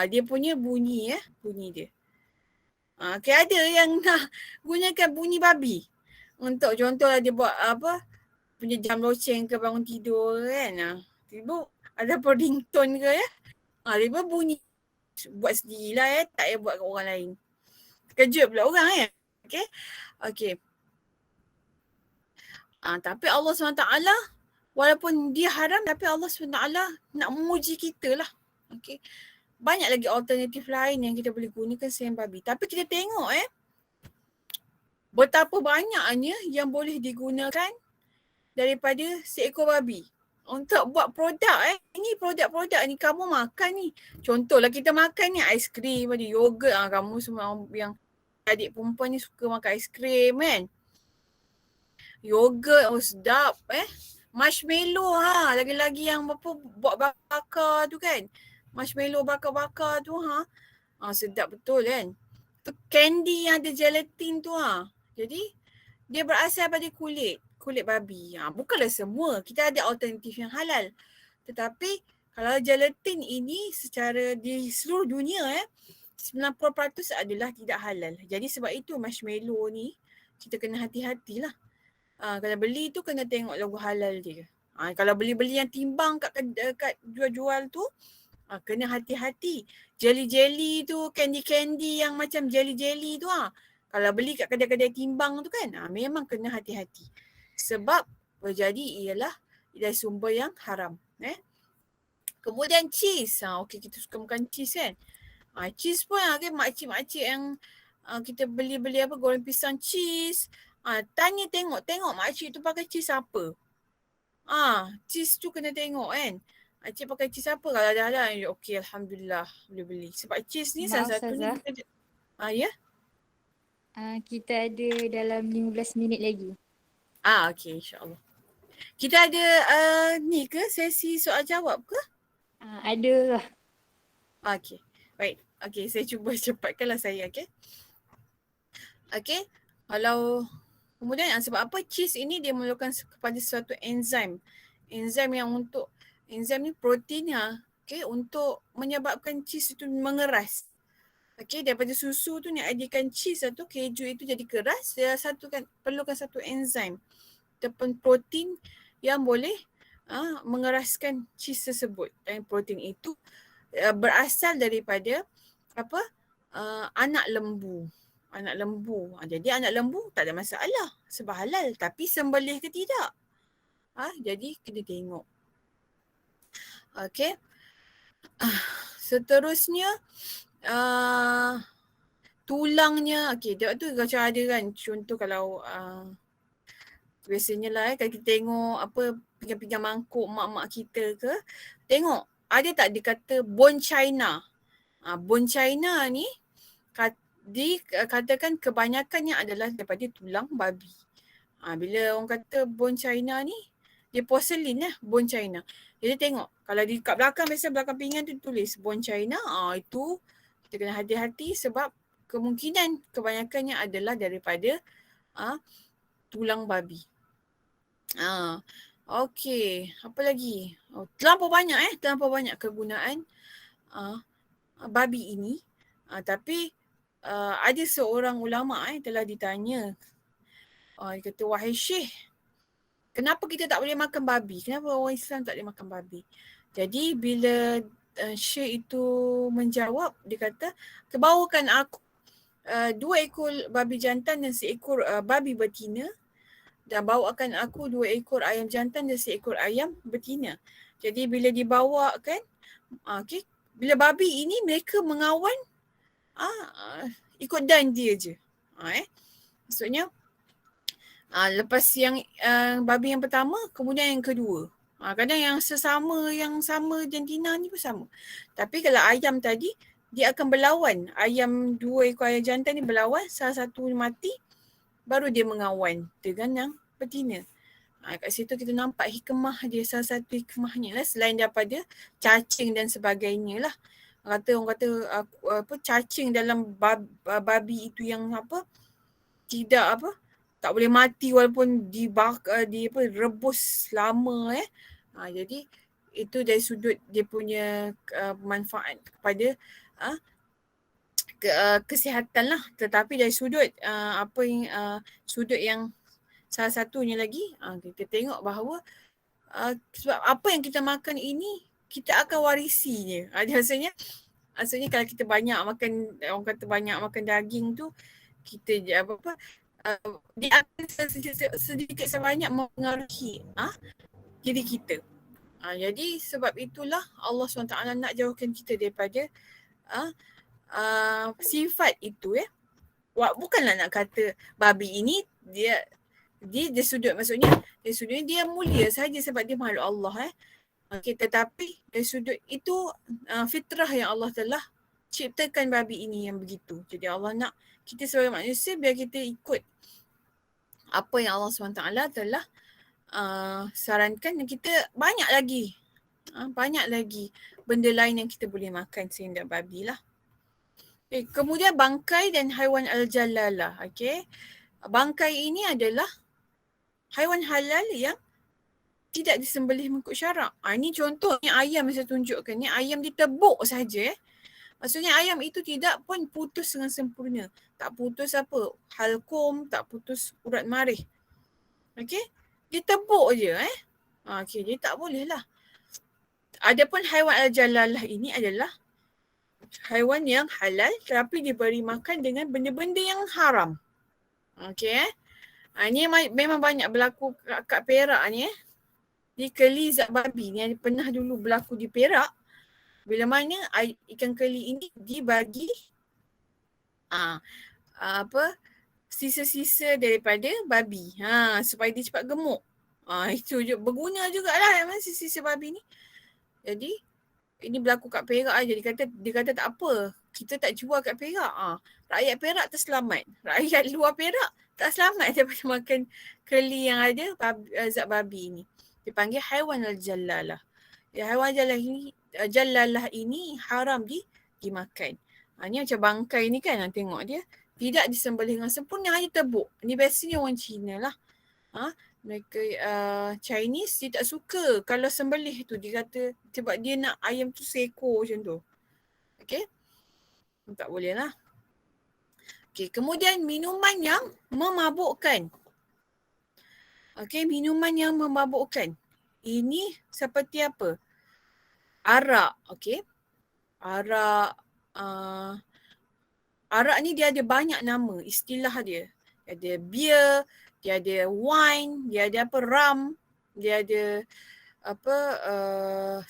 S2: Dia punya bunyi bunyi dia. Okay, ada yang nak gunakan bunyi babi untuk contohlah dia buat punya jam loceng ke bangun tidur kan. Tiba ada apa ringtone ke tiba bunyi buat sendirilah tak payah buat kat orang lain. Terkejut pula orang Okay. Tapi Allah SWT walaupun dia haram tapi Allah SWT nak menguji kita lah. Okay. Banyak lagi alternatif lain yang kita boleh gunakan selain babi. Tapi kita tengok betapa banyaknya yang boleh digunakan daripada seekor babi untuk buat produk Ini produk-produk ni kamu makan ni. Contohlah kita makan ni aiskrim, ada yogurt. Kamu semua yang adik perempuan ni suka makan aiskrim kan. Yogurt sedap Marshmallow lagi-lagi yang apa buat bakar tu kan. Marshmallow bakar-bakar tu sedap betul kan. Tu candy yang ada gelatin tu Jadi dia berasal pada kulit babi. Bukanlah semua. Kita ada alternatif yang halal. Tetapi kalau gelatin ini secara di seluruh dunia 90% adalah tidak halal. Jadi sebab itu marshmallow ni kita kena hati-hatilah. Kalau beli tu kena tengok logo halal dia. Kalau beli-beli yang timbang kat jual-jual tu kena hati-hati. Jelly-jelly tu, candy-candy yang macam jelly-jelly tu kalau beli kat kedai-kedai timbang tu kan memang kena hati-hati. Sebab berjadi ialah dari sumber yang haram. Kemudian cheese. Okey, kita suka makan cheese kan. Cheese pun kan makcik-makcik yang kita beli-beli apa goreng pisang cheese. Tanya tengok makcik tu pakai cheese apa. Cheese tu kena tengok kan. Cik pakai cheese apa? Kalau ada halal, okey alhamdulillah boleh beli. Sebab cheese ni salah
S1: Maaf
S2: satunya
S1: Ustazah,
S2: kita ya.
S1: kita ada dalam 15 minit lagi.
S2: Okey insya-Allah. Kita ada ni ke sesi soal jawab ke?
S1: Ada lah.
S2: Okey. Baik. Okey, saya cuba cepatkanlah saya okey. Kalau kemudian sebab apa cheese ini dia memerlukan kepada suatu enzim. Enzim ni protein untuk menyebabkan cheese itu mengeras. Daripada susu tu nak adakan cheese atau keju itu jadi keras, dia perlukan satu enzim ataupun protein yang boleh mengeraskan cheese tersebut. Dan protein itu berasal daripada anak lembu. Jadi anak lembu tak ada masalah sebab halal, tapi sembelih ke tidak? Jadi kena tengok. Okey. Seterusnya tulangnya. Dia tu macam ada kan contoh kalau biasanya lah kalau kita tengok apa pinggan-pinggan mangkuk mak-mak kita ke, tengok ada tak dia kata bone china. Bone china ni dikatakan kebanyakannya adalah daripada tulang babi. Bila orang kata bone china ni, dia porcelain bone china. Jadi tengok, kalau di kat belakang, biasa belakang pinggan tu tulis bone china, itu kita kena hati-hati sebab kemungkinan kebanyakannya adalah daripada tulang babi. Okey, apa lagi? Terlampau banyak kegunaan babi ini. Tapi ada seorang ulama telah ditanya. Dia kata, wahai Syekh, kenapa kita tak boleh makan babi? Kenapa orang Islam tak boleh makan babi? Jadi bila Syekh itu menjawab, dia kata, bawakan aku 2 ekor babi jantan dan seekor babi betina, dan bawakan aku 2 ekor ayam jantan dan seekor ayam betina. Jadi bila dibawakan, bila babi ini mereka mengawan ikut dan dia je. Maksudnya lepas yang babi yang pertama, kemudian yang kedua. Kadang yang sama jantina ni pun sama. Tapi kalau ayam tadi, dia akan berlawan. 2 ekor ayam jantan ni berlawan, salah satu mati, baru dia mengawan dengan yang betina. Kat situ kita nampak hikmah dia, salah satu hikmahnya lah selain daripada cacing dan sebagainya lah. Orang kata cacing dalam babi itu yang tidak tak boleh mati walaupun rebus lama jadi itu dari sudut dia punya manfaat kepada kesihatan lah. Tetapi dari sudut sudut yang salah satunya lagi kita tengok bahawa sebab apa yang kita makan ini kita akan warisinya. Maksudnya kalau kita banyak makan, orang kata banyak makan daging tu, kita dia akan sedikit sebanyak mempengaruhi diri kita. Jadi sebab itulah Allah SWT nak jauhkan kita daripada sifat itu bukanlah nak kata babi ini dia sudut, maksudnya dari sudut dia mulia saja sebab dia makhluk Allah tetapi dari sudut itu fitrah yang Allah telah ciptakan babi ini yang begitu. Jadi Allah nak kita sebagai manusia biar kita ikut apa yang Allah SWT telah sarankan kita banyak lagi benda lain yang kita boleh makan selain daripada babi lah. Okay. Kemudian bangkai dan haiwan al-jalalah. Okay. Bangkai ini adalah haiwan halal yang tidak disembelih mengikut syarak. Ini contohnya ayam yang saya tunjukkan ni, ayam ditebuk saja. Maksudnya ayam itu tidak pun putus dengan sempurna. Tak putus apa? Halkum, tak putus urat marih. Okey? Dia tebuk je okey, dia tak boleh lah. Adapun haiwan al-jalalah ini adalah haiwan yang halal tetapi diberi makan dengan benda-benda yang haram. Okey ini memang banyak berlaku kat Perak ni Di keli zat babi ni pernah dulu berlaku di Perak. Bila mana ikan keli ini dibagi sisa-sisa daripada babi supaya dia cepat gemuk. Itu je berguna jugalah sisa-sisa babi ni. Jadi ini berlaku kat Perak aja. Dia kata tak apa. Kita tak jual kat Perak. Rakyat Perak terselamat. Rakyat luar Perak tak selamat daripada makan keli yang ada zat babi ni. Dipanggil haiwan al-jalalah. Haiwan jalalah ini haram dimakan. Ni macam bangkai ni kan, tengok dia. Tidak disembelih dengan sempurna, hanya tebuk. Ni biasanya orang Cina lah. Mereka Chinese dia tak suka kalau sembelih tu. Dia kata sebab dia nak ayam tu seekor macam tu. Okay. Tak boleh lah. Okay. Kemudian minuman yang memabukkan. Okay. Minuman yang memabukkan. Ini seperti apa? Arak. Okay. Arak. Arak ni dia ada banyak nama, istilah dia. Dia ada beer, dia ada wine, dia ada rum, dia ada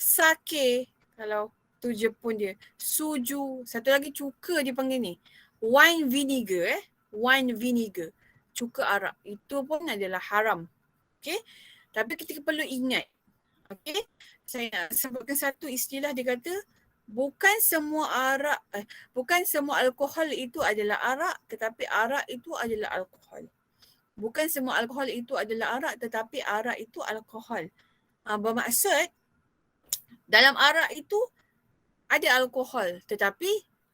S2: sake, kalau tu Jepun dia. Suju, satu lagi cuka dia panggil ni. Wine vinegar wine vinegar. Cuka arak. Itu pun adalah haram. Okay. Tapi kita perlu ingat. Okay. Saya nak sebutkan satu istilah dia kata, bukan semua alkohol itu adalah arak, tetapi arak itu adalah alkohol. Bukan semua alkohol itu adalah arak, tetapi arak itu alkohol. Bermaksud dalam arak itu ada alkohol, tetapi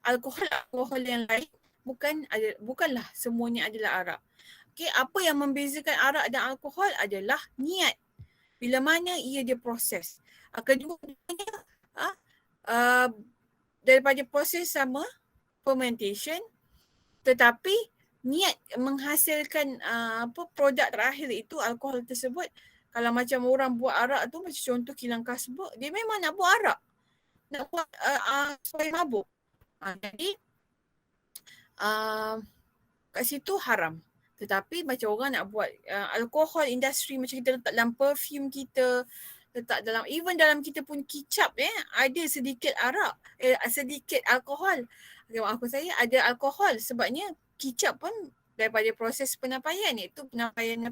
S2: alkohol yang lain bukanlah semuanya adalah arak. Okay, apa yang membezakan arak dan alkohol adalah niat. Bila mana ia diproses. Keduanya daripada proses sama, fermentation, tetapi niat menghasilkan produk terakhir itu alkohol tersebut. Kalau macam orang buat arak tu, macam contoh kilang kasbek, dia memang nak buat arak, nak buat supaya mabuk. Jadi kat situ haram. Tetapi macam orang nak buat alkohol industri, macam kita letak dalam perfume kita, letak dalam, even dalam kita pun kicap ada sedikit arak, sedikit alkohol. Okay, maaf saya, ada alkohol sebabnya kicap pun daripada proses penampaian, iaitu penampaian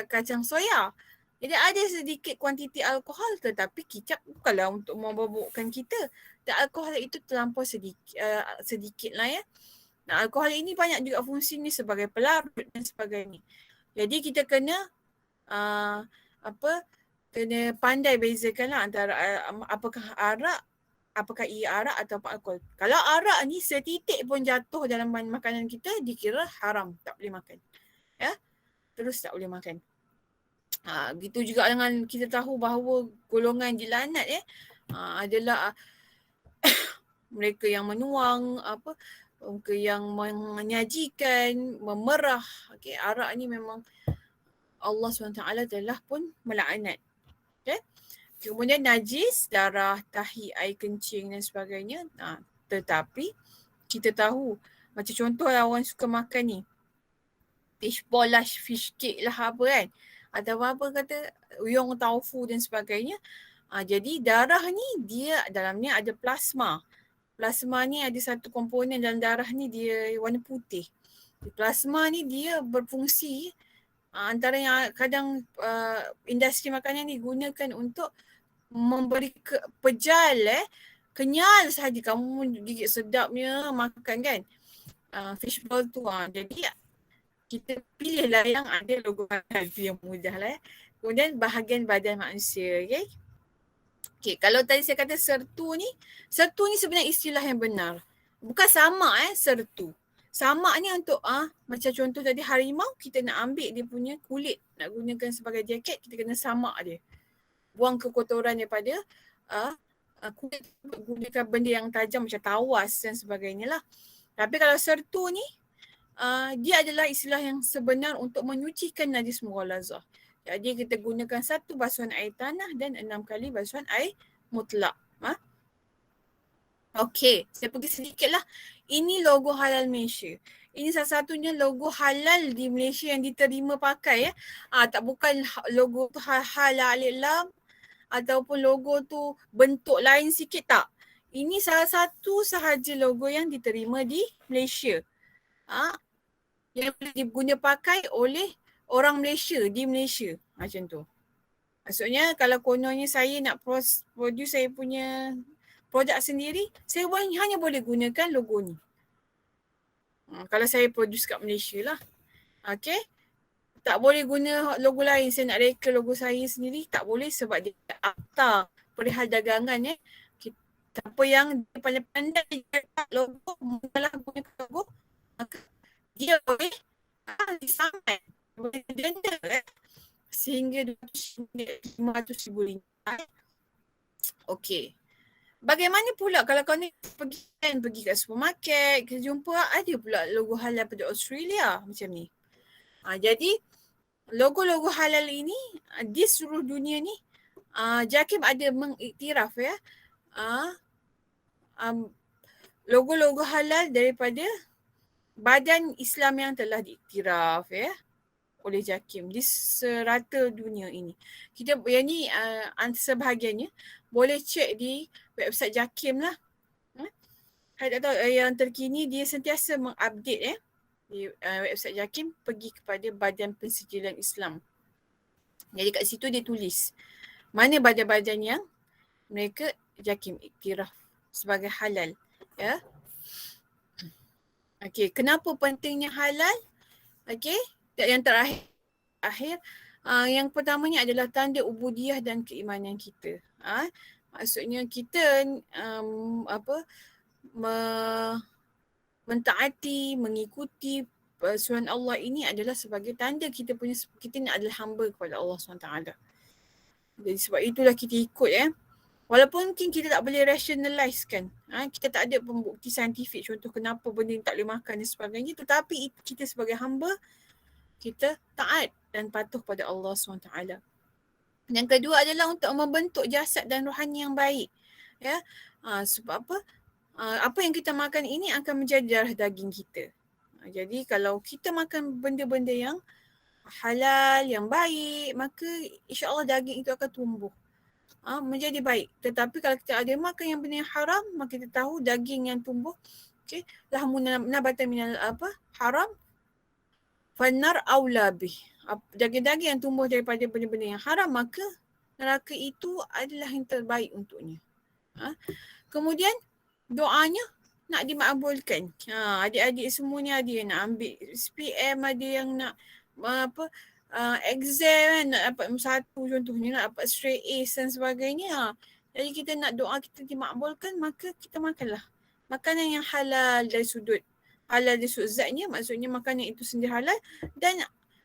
S2: kacang soya. Jadi ada sedikit kuantiti alkohol, tetapi kicap bukanlah untuk memabukkan kita. Dan alkohol itu terlampau sedikit lah Nah, alkohol ini banyak juga fungsinya sebagai pelarut dan sebagainya. Jadi kita kena kena pandai bezakanlah antara apakah ia arak atau alkohol. Kalau arak ni setitik pun jatuh dalam makanan kita, dikira haram, tak boleh makan. Terus tak boleh makan. Gitu juga dengan kita tahu bahawa golongan jilanat adalah mereka yang menuang, mereka yang menyajikan, memerah. Okay, arak ni memang Allah SWT telah pun melaknat. Okay. Kemudian najis, darah, tahi, air kencing dan sebagainya. Tetapi kita tahu, macam contoh lah orang suka makan ni, fish ball lah, fish cake lah apa kan. Atau apa kata, uyong taufu dan sebagainya. Jadi darah ni dia dalamnya ada plasma. Plasma ni ada satu komponen dalam darah ni, dia warna putih. Plasma ni dia berfungsi antara yang kadang industri makanan ni gunakan untuk memberi pejal, kenyal sahaja kamu gigit sedapnya makan kan fish ball tu. Jadi kita pilihlah yang ada logo halal, itu yang mudah lah. Kemudian bahagian badan manusia, okay? Okay, kalau tadi saya kata sertu ni sebenarnya istilah yang benar. Bukan sama sertu. Sama ni untuk macam contoh tadi harimau, kita nak ambil dia punya kulit, nak gunakan sebagai jaket, kita kena samak dia. Buang kekotoran daripada kulit, gunakan benda yang tajam macam tawas dan sebagainya lah. Tapi kalau sertu ni, dia adalah istilah yang sebenar untuk menyucikan najis mughalazah. Jadi kita gunakan 1 basuhan air tanah dan 6 kali basuhan air mutlak. Okey, saya pergi sedikit lah. Ini logo halal Malaysia. Ini salah satunya logo halal di Malaysia yang diterima pakai. Tak bukan logo tu halal alif lam ataupun logo tu bentuk lain sikit, tak. Ini salah satu sahaja logo yang diterima di Malaysia. Yang boleh diguna pakai oleh orang Malaysia di Malaysia. Macam tu. Maksudnya kalau kononnya saya nak produce saya punya produk sendiri, saya hanya boleh gunakan logo ni. Kalau saya produce kat Malaysia lah. Okay. Tak boleh guna logo lain. Saya nak reka logo saya sendiri, tak boleh sebab dia akta perihal dagangan. Siapa yang dia pandai logo, malah gunakan logo, maka dia boleh disaman, boleh denda sehingga RM500,000. Okey. Bagaimana pula kalau kau ni pergi kat supermarket, kita jumpa ada pula logo halal pada Australia macam ni. Jadi logo-logo halal ini di seluruh dunia ni, JAKIM ada mengiktiraf logo-logo halal daripada badan Islam yang telah diiktiraf oleh JAKIM di serata dunia ini. Kita yang ni sebahagiannya boleh cek di website JAKIM lah. Saya tak tahu yang terkini dia sentiasa mengupdate di website JAKIM, pergi kepada Badan Pensijilan Islam. Jadi kat situ dia tulis mana badan-badan yang mereka JAKIM iktiraf sebagai halal. Okey, kenapa pentingnya halal? Okey, yang terakhir, yang pertamanya adalah tanda ubudiyah dan keimanan kita. Maksudnya kita mentaati, mengikuti suruhan Allah ini adalah sebagai tanda kita ni adalah hamba kepada Allah SWT. Jadi sebab itulah kita ikut Walaupun mungkin kita tak boleh rationalize kan. Kita tak ada pembukti saintifik contoh kenapa benda ni tak boleh makan dan sebagainya. Tetapi kita sebagai hamba, kita taat dan patuh pada Allah SWT. Yang kedua adalah untuk membentuk jasad dan rohani yang baik. Sebab apa? Apa yang kita makan ini akan menjadi darah daging kita. Jadi kalau kita makan benda-benda yang halal, yang baik, maka insya-Allah daging itu akan tumbuh. Menjadi baik. Tetapi kalau kita ada makan yang benda yang haram, maka kita tahu daging yang tumbuh, lahmun nabatan minal haram fannar aula bih. Daging-daging yang tumbuh daripada benda-benda yang haram, maka neraka itu adalah yang terbaik untuknya. Kemudian doanya nak dimakbulkan. Adik-adik semuanya ada yang nak ambil SPM, ada yang nak exam nak dapat satu contohnya, nak dapat straight A's dan sebagainya. Jadi kita nak doa kita dimakbulkan, maka kita makanlah makanan yang halal dari sudut zatnya, maksudnya makanan itu sendiri halal dan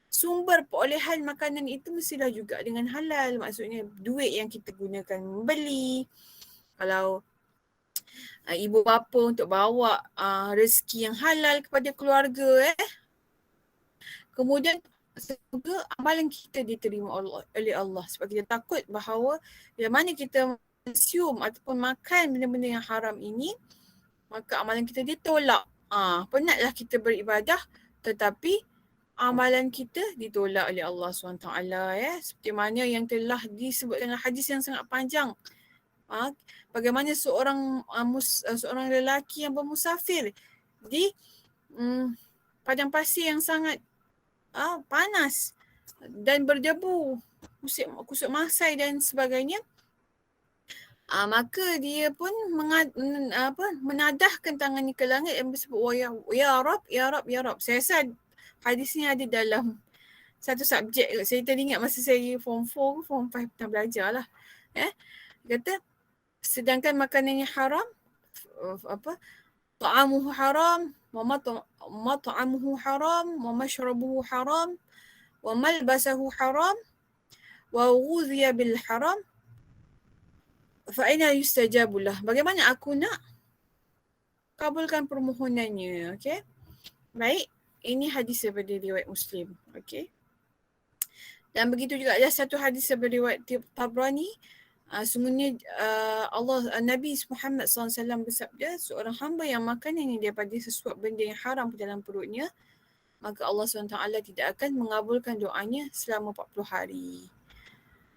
S2: sumber perolehan makanan itu mestilah juga dengan halal, maksudnya duit yang kita gunakan membeli. Kalau ibu bapa untuk bawa rezeki yang halal kepada keluarga kemudian semoga amalan kita diterima oleh Allah, sebab kita takut bahawa bila mana kita consume ataupun makan benda-benda yang haram ini, maka amalan kita ditolak. Penatlah kita beribadah tetapi amalan kita ditolak oleh Allah SWT seperti mana yang telah disebutkan dalam hadis yang sangat panjang. Bagaimana seorang lelaki yang bermusafir di padang pasir yang sangat panas dan berdebu, kusut masai dan sebagainya, maka dia pun menadahkan tangannya ke langit dan bersebut, ya Rab, ya Rab, ya Rab. Saya rasa Hadis ni ada dalam satu subjek kot. Saya teringat masa saya form 4 ke form 5 pernah belajar lah. Kata sedangkan makanan yang haram ta'amuhu haram wa mat'amuhu haram wa mashrabuhu haram wa malbasahu haram wa ghudhiya bil haram fa aina yustajabu lah. Bagaimana aku nak kabulkan permohonannya? Okey. Baik, ini hadis daripada riwayat Muslim. Okey. Dan begitu juga ada satu hadis daripada riwayat Tabrani. Sungguhnya Nabi Muhammad SAW bersabda, seorang hamba yang makanannya daripada sesuatu benda yang haram di dalam perutnya, maka Allah SWT tidak akan mengabulkan doanya selama 40 hari.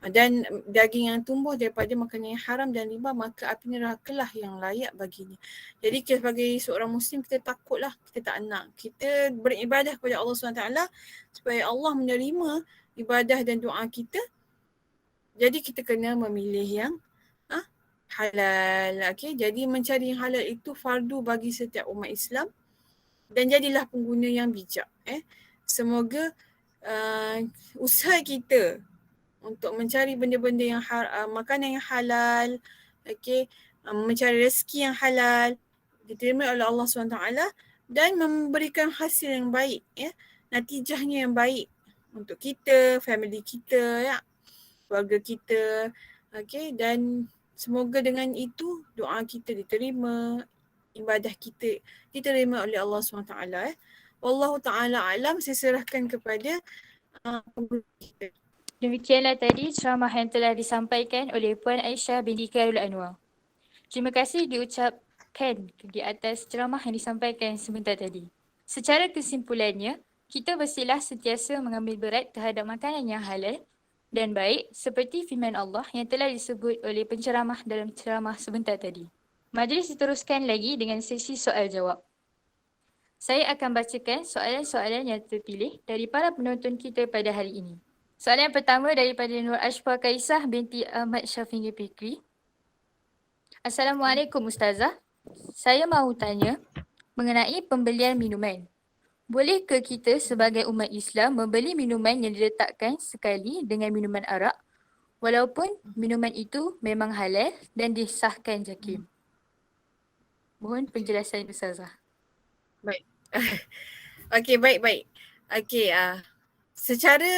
S2: Dan daging yang tumbuh daripada makanan yang haram dan riba, maka api nerakalah yang layak baginya. Jadi sebagai seorang Muslim, kita takutlah, kita tak nak. Kita beribadah kepada Allah SWT supaya Allah menerima ibadah dan doa kita. Jadi kita kena memilih yang halal. Okay? Jadi mencari yang halal itu fardu bagi setiap umat Islam. Dan jadilah pengguna yang bijak. Semoga usaha kita untuk mencari benda-benda yang makanan yang halal, okay, mencari rezeki yang halal diterima oleh Allah SWT dan memberikan hasil yang baik, natijahnya yang baik untuk kita, family kita, keluarga kita, okay, dan semoga dengan itu doa kita diterima, ibadah kita diterima oleh Allah SWT. Wallahu ta'ala alam. Saya serahkan kepada pengguna kita.
S1: Demikianlah tadi ceramah yang telah disampaikan oleh Puan Aisyah binti Khairul Anwar. Terima kasih diucapkan di atas ceramah yang disampaikan sebentar tadi. Secara kesimpulannya, kita bersilah sentiasa mengambil berat terhadap makanan yang halal dan baik seperti firman Allah yang telah disebut oleh penceramah dalam ceramah sebentar tadi. Majlis diteruskan lagi dengan sesi soal jawab. Saya akan bacakan soalan-soalan yang terpilih dari para penonton kita pada hari ini. Soalan yang pertama daripada Nur Ashfa Kaisah binti Ahmad Syafiqi Fikri. Assalamualaikum Ustazah. Saya mahu tanya mengenai pembelian minuman. Bolehkah kita sebagai umat Islam membeli minuman yang diletakkan sekali dengan minuman arak walaupun minuman itu memang halal dan disahkan JAKIM? Mohon penjelasan Ustazah.
S2: Baik. Okey, baik. Okey, secara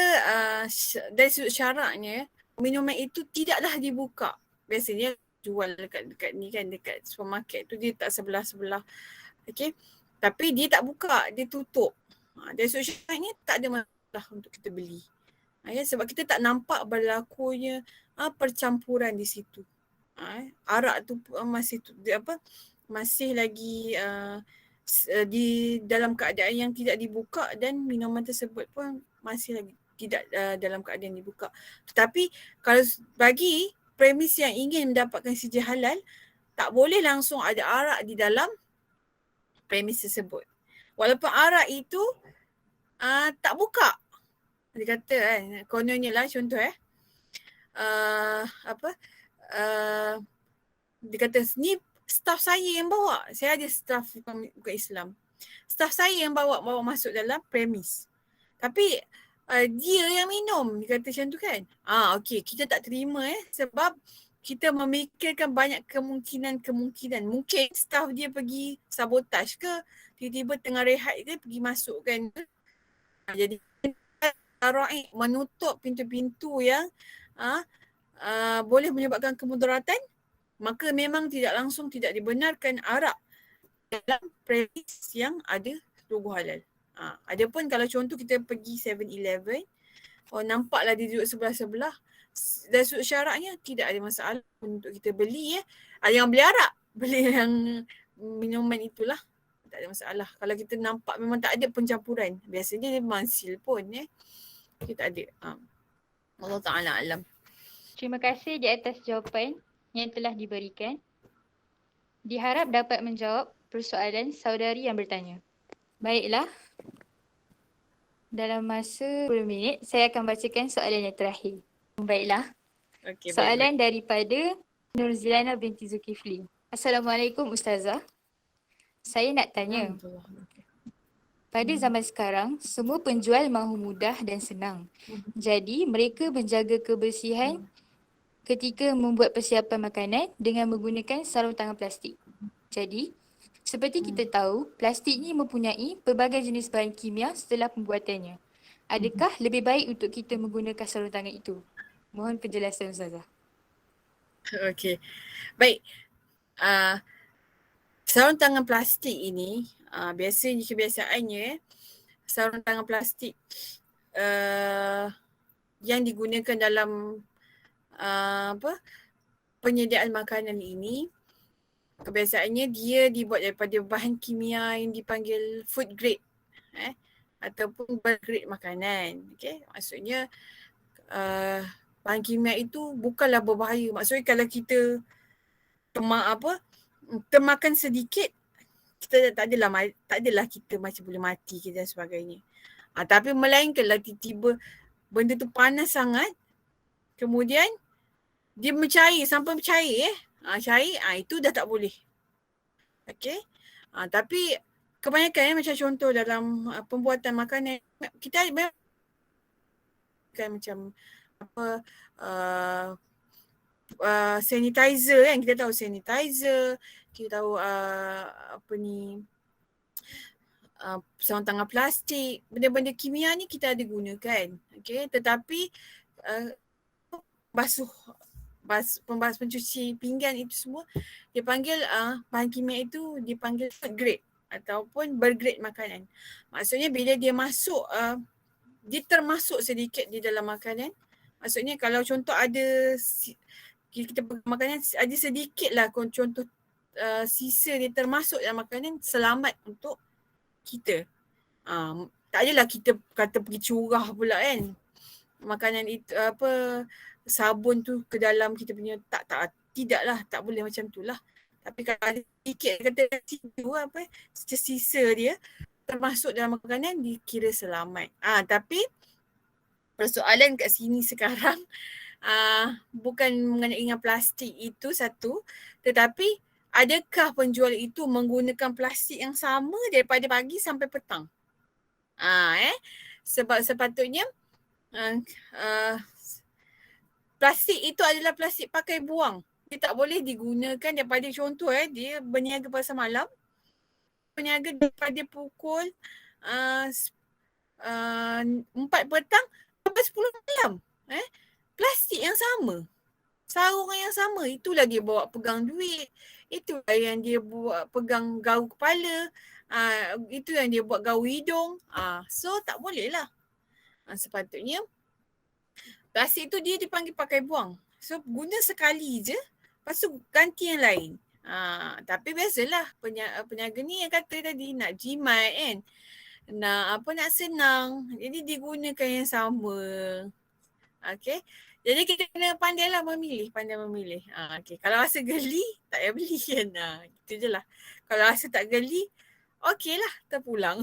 S2: dari sudut syaraknya, minuman itu tidaklah dibuka. Biasanya jual dekat ni kan, dekat supermarket tu dia tak sebelah-sebelah. Okey. Tapi dia tak buka, dia tutup. Dari sudut syaraknya tak ada masalah untuk kita beli. Sebab kita tak nampak berlakunya percampuran di situ. Arak tu masih lagi di dalam keadaan yang tidak dibuka dan minuman tersebut pun masih lagi tidak dalam keadaan dibuka. Tetapi kalau bagi premis yang ingin mendapatkan sijil halal, tak boleh langsung ada arak di dalam premis tersebut. Walaupun arak itu tak buka. Dia kata kononnya lah contoh dia kata ni staff saya yang bawa. Saya ada staff bukan Islam. Staff saya yang bawa masuk dalam premis. Tapi dia yang minum. Dia kata macam tu kan. Okey, kita tak terima sebab kita memikirkan banyak kemungkinan. Mungkin staff dia pergi sabotaj ke, tiba-tiba tengah rehat dia pergi masuk kan. Jadi menutup pintu-pintu yang boleh menyebabkan kemudaratan, maka memang tidak dibenarkan arak dalam premis yang ada logo halal. Adapun kalau contoh kita pergi 7-Eleven, nampaklah dia duduk sebelah-sebelah, dari sudut syaraknya tidak ada masalah untuk kita beli. Yang beli arak, beli yang minuman itulah, tak ada masalah. Kalau kita nampak memang tak ada pencampuran, biasanya dia memang seal pun kita ada. Allah Ta'ala alam.
S1: Terima kasih di atas jawapan yang telah diberikan. Diharap dapat menjawab persoalan saudari yang bertanya. Baiklah. Dalam masa 10 minit, saya akan bacakan soalan yang terakhir. Baiklah.
S2: Okay,
S1: soalan daripada Nurzilana binti Zulkifli. Assalamualaikum Ustazah. Saya nak tanya. Pada zaman sekarang, semua penjual mahu mudah dan senang. Jadi, mereka menjaga kebersihan ketika membuat persiapan makanan dengan menggunakan sarung tangan plastik. Jadi, seperti kita tahu, plastik ni mempunyai pelbagai jenis bahan kimia setelah pembuatannya. Adakah lebih baik untuk kita menggunakan sarung tangan itu? Mohon penjelasan Ustazah.
S2: Okey. Baik. Sarung tangan plastik ini, biasanya kebiasaannya sarung tangan plastik yang digunakan dalam penyediaan makanan ini, kebiasaannya dia dibuat daripada bahan kimia yang dipanggil food grade ataupun bergrade makanan. Okey, maksudnya bahan kimia itu bukanlah berbahaya. Maksudnya kalau kita termakan sedikit, kita tak adalah kita macam boleh mati kita dan sebagainya. Tapi melainkanlah tiba-tiba benda tu panas sangat, kemudian dia mencair sampai mencair cair, itu dah tak boleh. Okey. Tapi kebanyakan macam contoh dalam pembuatan makanan, kita macam sanitizer kan, kita tahu sanitizer, kita tahu sarung tangan plastik, benda-benda kimia ni kita ada gunakan. Okey, tetapi pembasuh pencuci pinggan itu semua dipanggil bahan kimia itu dipanggil food grade ataupun bergrade makanan. Maksudnya bila dia masuk dia termasuk sedikit di dalam makanan. Maksudnya kalau contoh ada kita makanan ada sedikit lah contoh sisa dia termasuk dalam makanan, selamat untuk kita. Tak adalah kita kata pergi curah pula kan makanan itu sabun tu ke dalam kita punya, tidaklah, tak boleh macam tu lah. Tapi kalau ada sikit kata sisa dia termasuk dalam makanan dikira selamat. Tapi persoalan kat sini sekarang bukan mengenai dengan plastik itu satu, tetapi adakah penjual itu menggunakan plastik yang sama daripada pagi sampai petang? Sebab sepatutnya plastik itu adalah plastik pakai buang. Dia tak boleh digunakan daripada contoh dia berniaga pasar malam, berniaga daripada pukul 4 petang sampai 10 malam. Plastik yang sama, sarung yang sama, itulah dia bawa pegang duit, itulah yang dia buat pegang gaul kepala, itu yang dia buat gaul hidung. So tak boleh lah. Sepatutnya plastik tu dia dipanggil pakai buang. So guna sekali je, lepas tu ganti yang lain. Tapi biasalah peniaga ni yang kata tadi nak jimat kan, nak senang, jadi digunakan yang sama. Okay, jadi kita kena pandai memilih. Okay, kalau rasa geli tak payah beli kan. Itu je lah. Kalau rasa tak geli, okey lah, terpulang.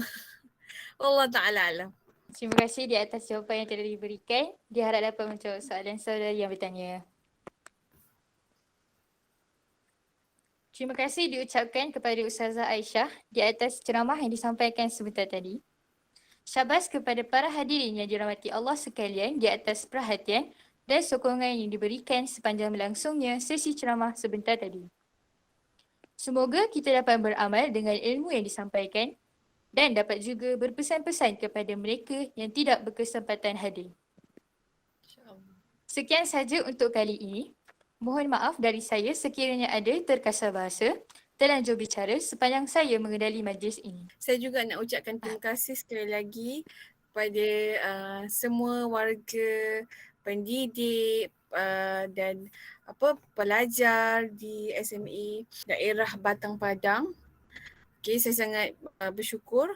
S2: Allah Ta'ala alam.
S1: Terima kasih di atas jawapan yang telah diberikan. Diharap dapat menjawab soalan saudara yang bertanya. Terima kasih diucapkan kepada Ustazah Aisyah di atas ceramah yang disampaikan sebentar tadi. Syabas kepada para hadirin yang dirahmati Allah sekalian di atas perhatian dan sokongan yang diberikan sepanjang berlangsungnya sesi ceramah sebentar tadi. Semoga kita dapat beramal dengan ilmu yang disampaikan dan dapat juga berpesan-pesan kepada mereka yang tidak berkesempatan hadir. Sekian saja untuk kali ini. Mohon maaf dari saya sekiranya ada terkasar bahasa, terlanjur bicara sepanjang saya mengendali majlis ini.
S2: Saya juga nak ucapkan terima kasih sekali lagi kepada semua warga, pendidik dan pelajar di SMA daerah Batang Padang. Okay, saya sangat bersyukur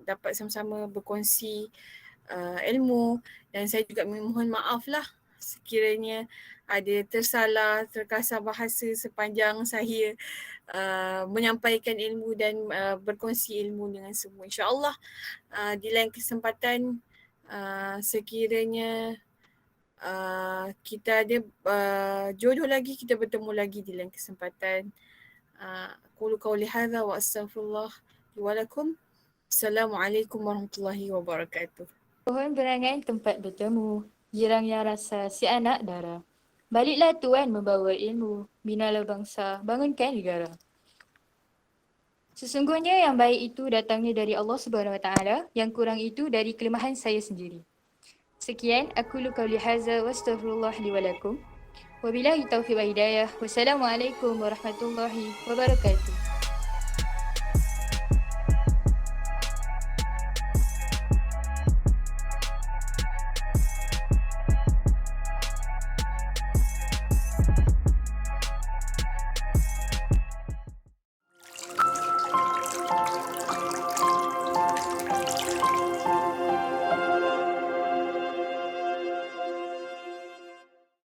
S2: dapat sama-sama berkongsi ilmu, dan saya juga memohon maaf lah sekiranya ada tersalah, terkasar bahasa sepanjang saya menyampaikan ilmu dan berkongsi ilmu dengan semua. InsyaAllah di lain kesempatan sekiranya kita ada jodoh lagi, kita bertemu lagi di lain kesempatan. Qulu qawli hadha wa astaghfirullah li wa lakum. Assalamualaikum warahmatullahi wabarakatuh.
S1: Pohon berangan tempat bertemu, girang yang rasa si anak dara. Baliklah tuan membawa ilmu, binalah bangsa, bangunkan negara. Sesungguhnya yang baik itu datangnya dari Allah Subhanahu Wa Taala, yang kurang itu dari kelemahan saya sendiri. Sekian, aku qauli hadza wa astaghfirullah li wa lakum. Wabillahi taufiq wa hidayah. Wassalamualaikum warahmatullahi wabarakatuh.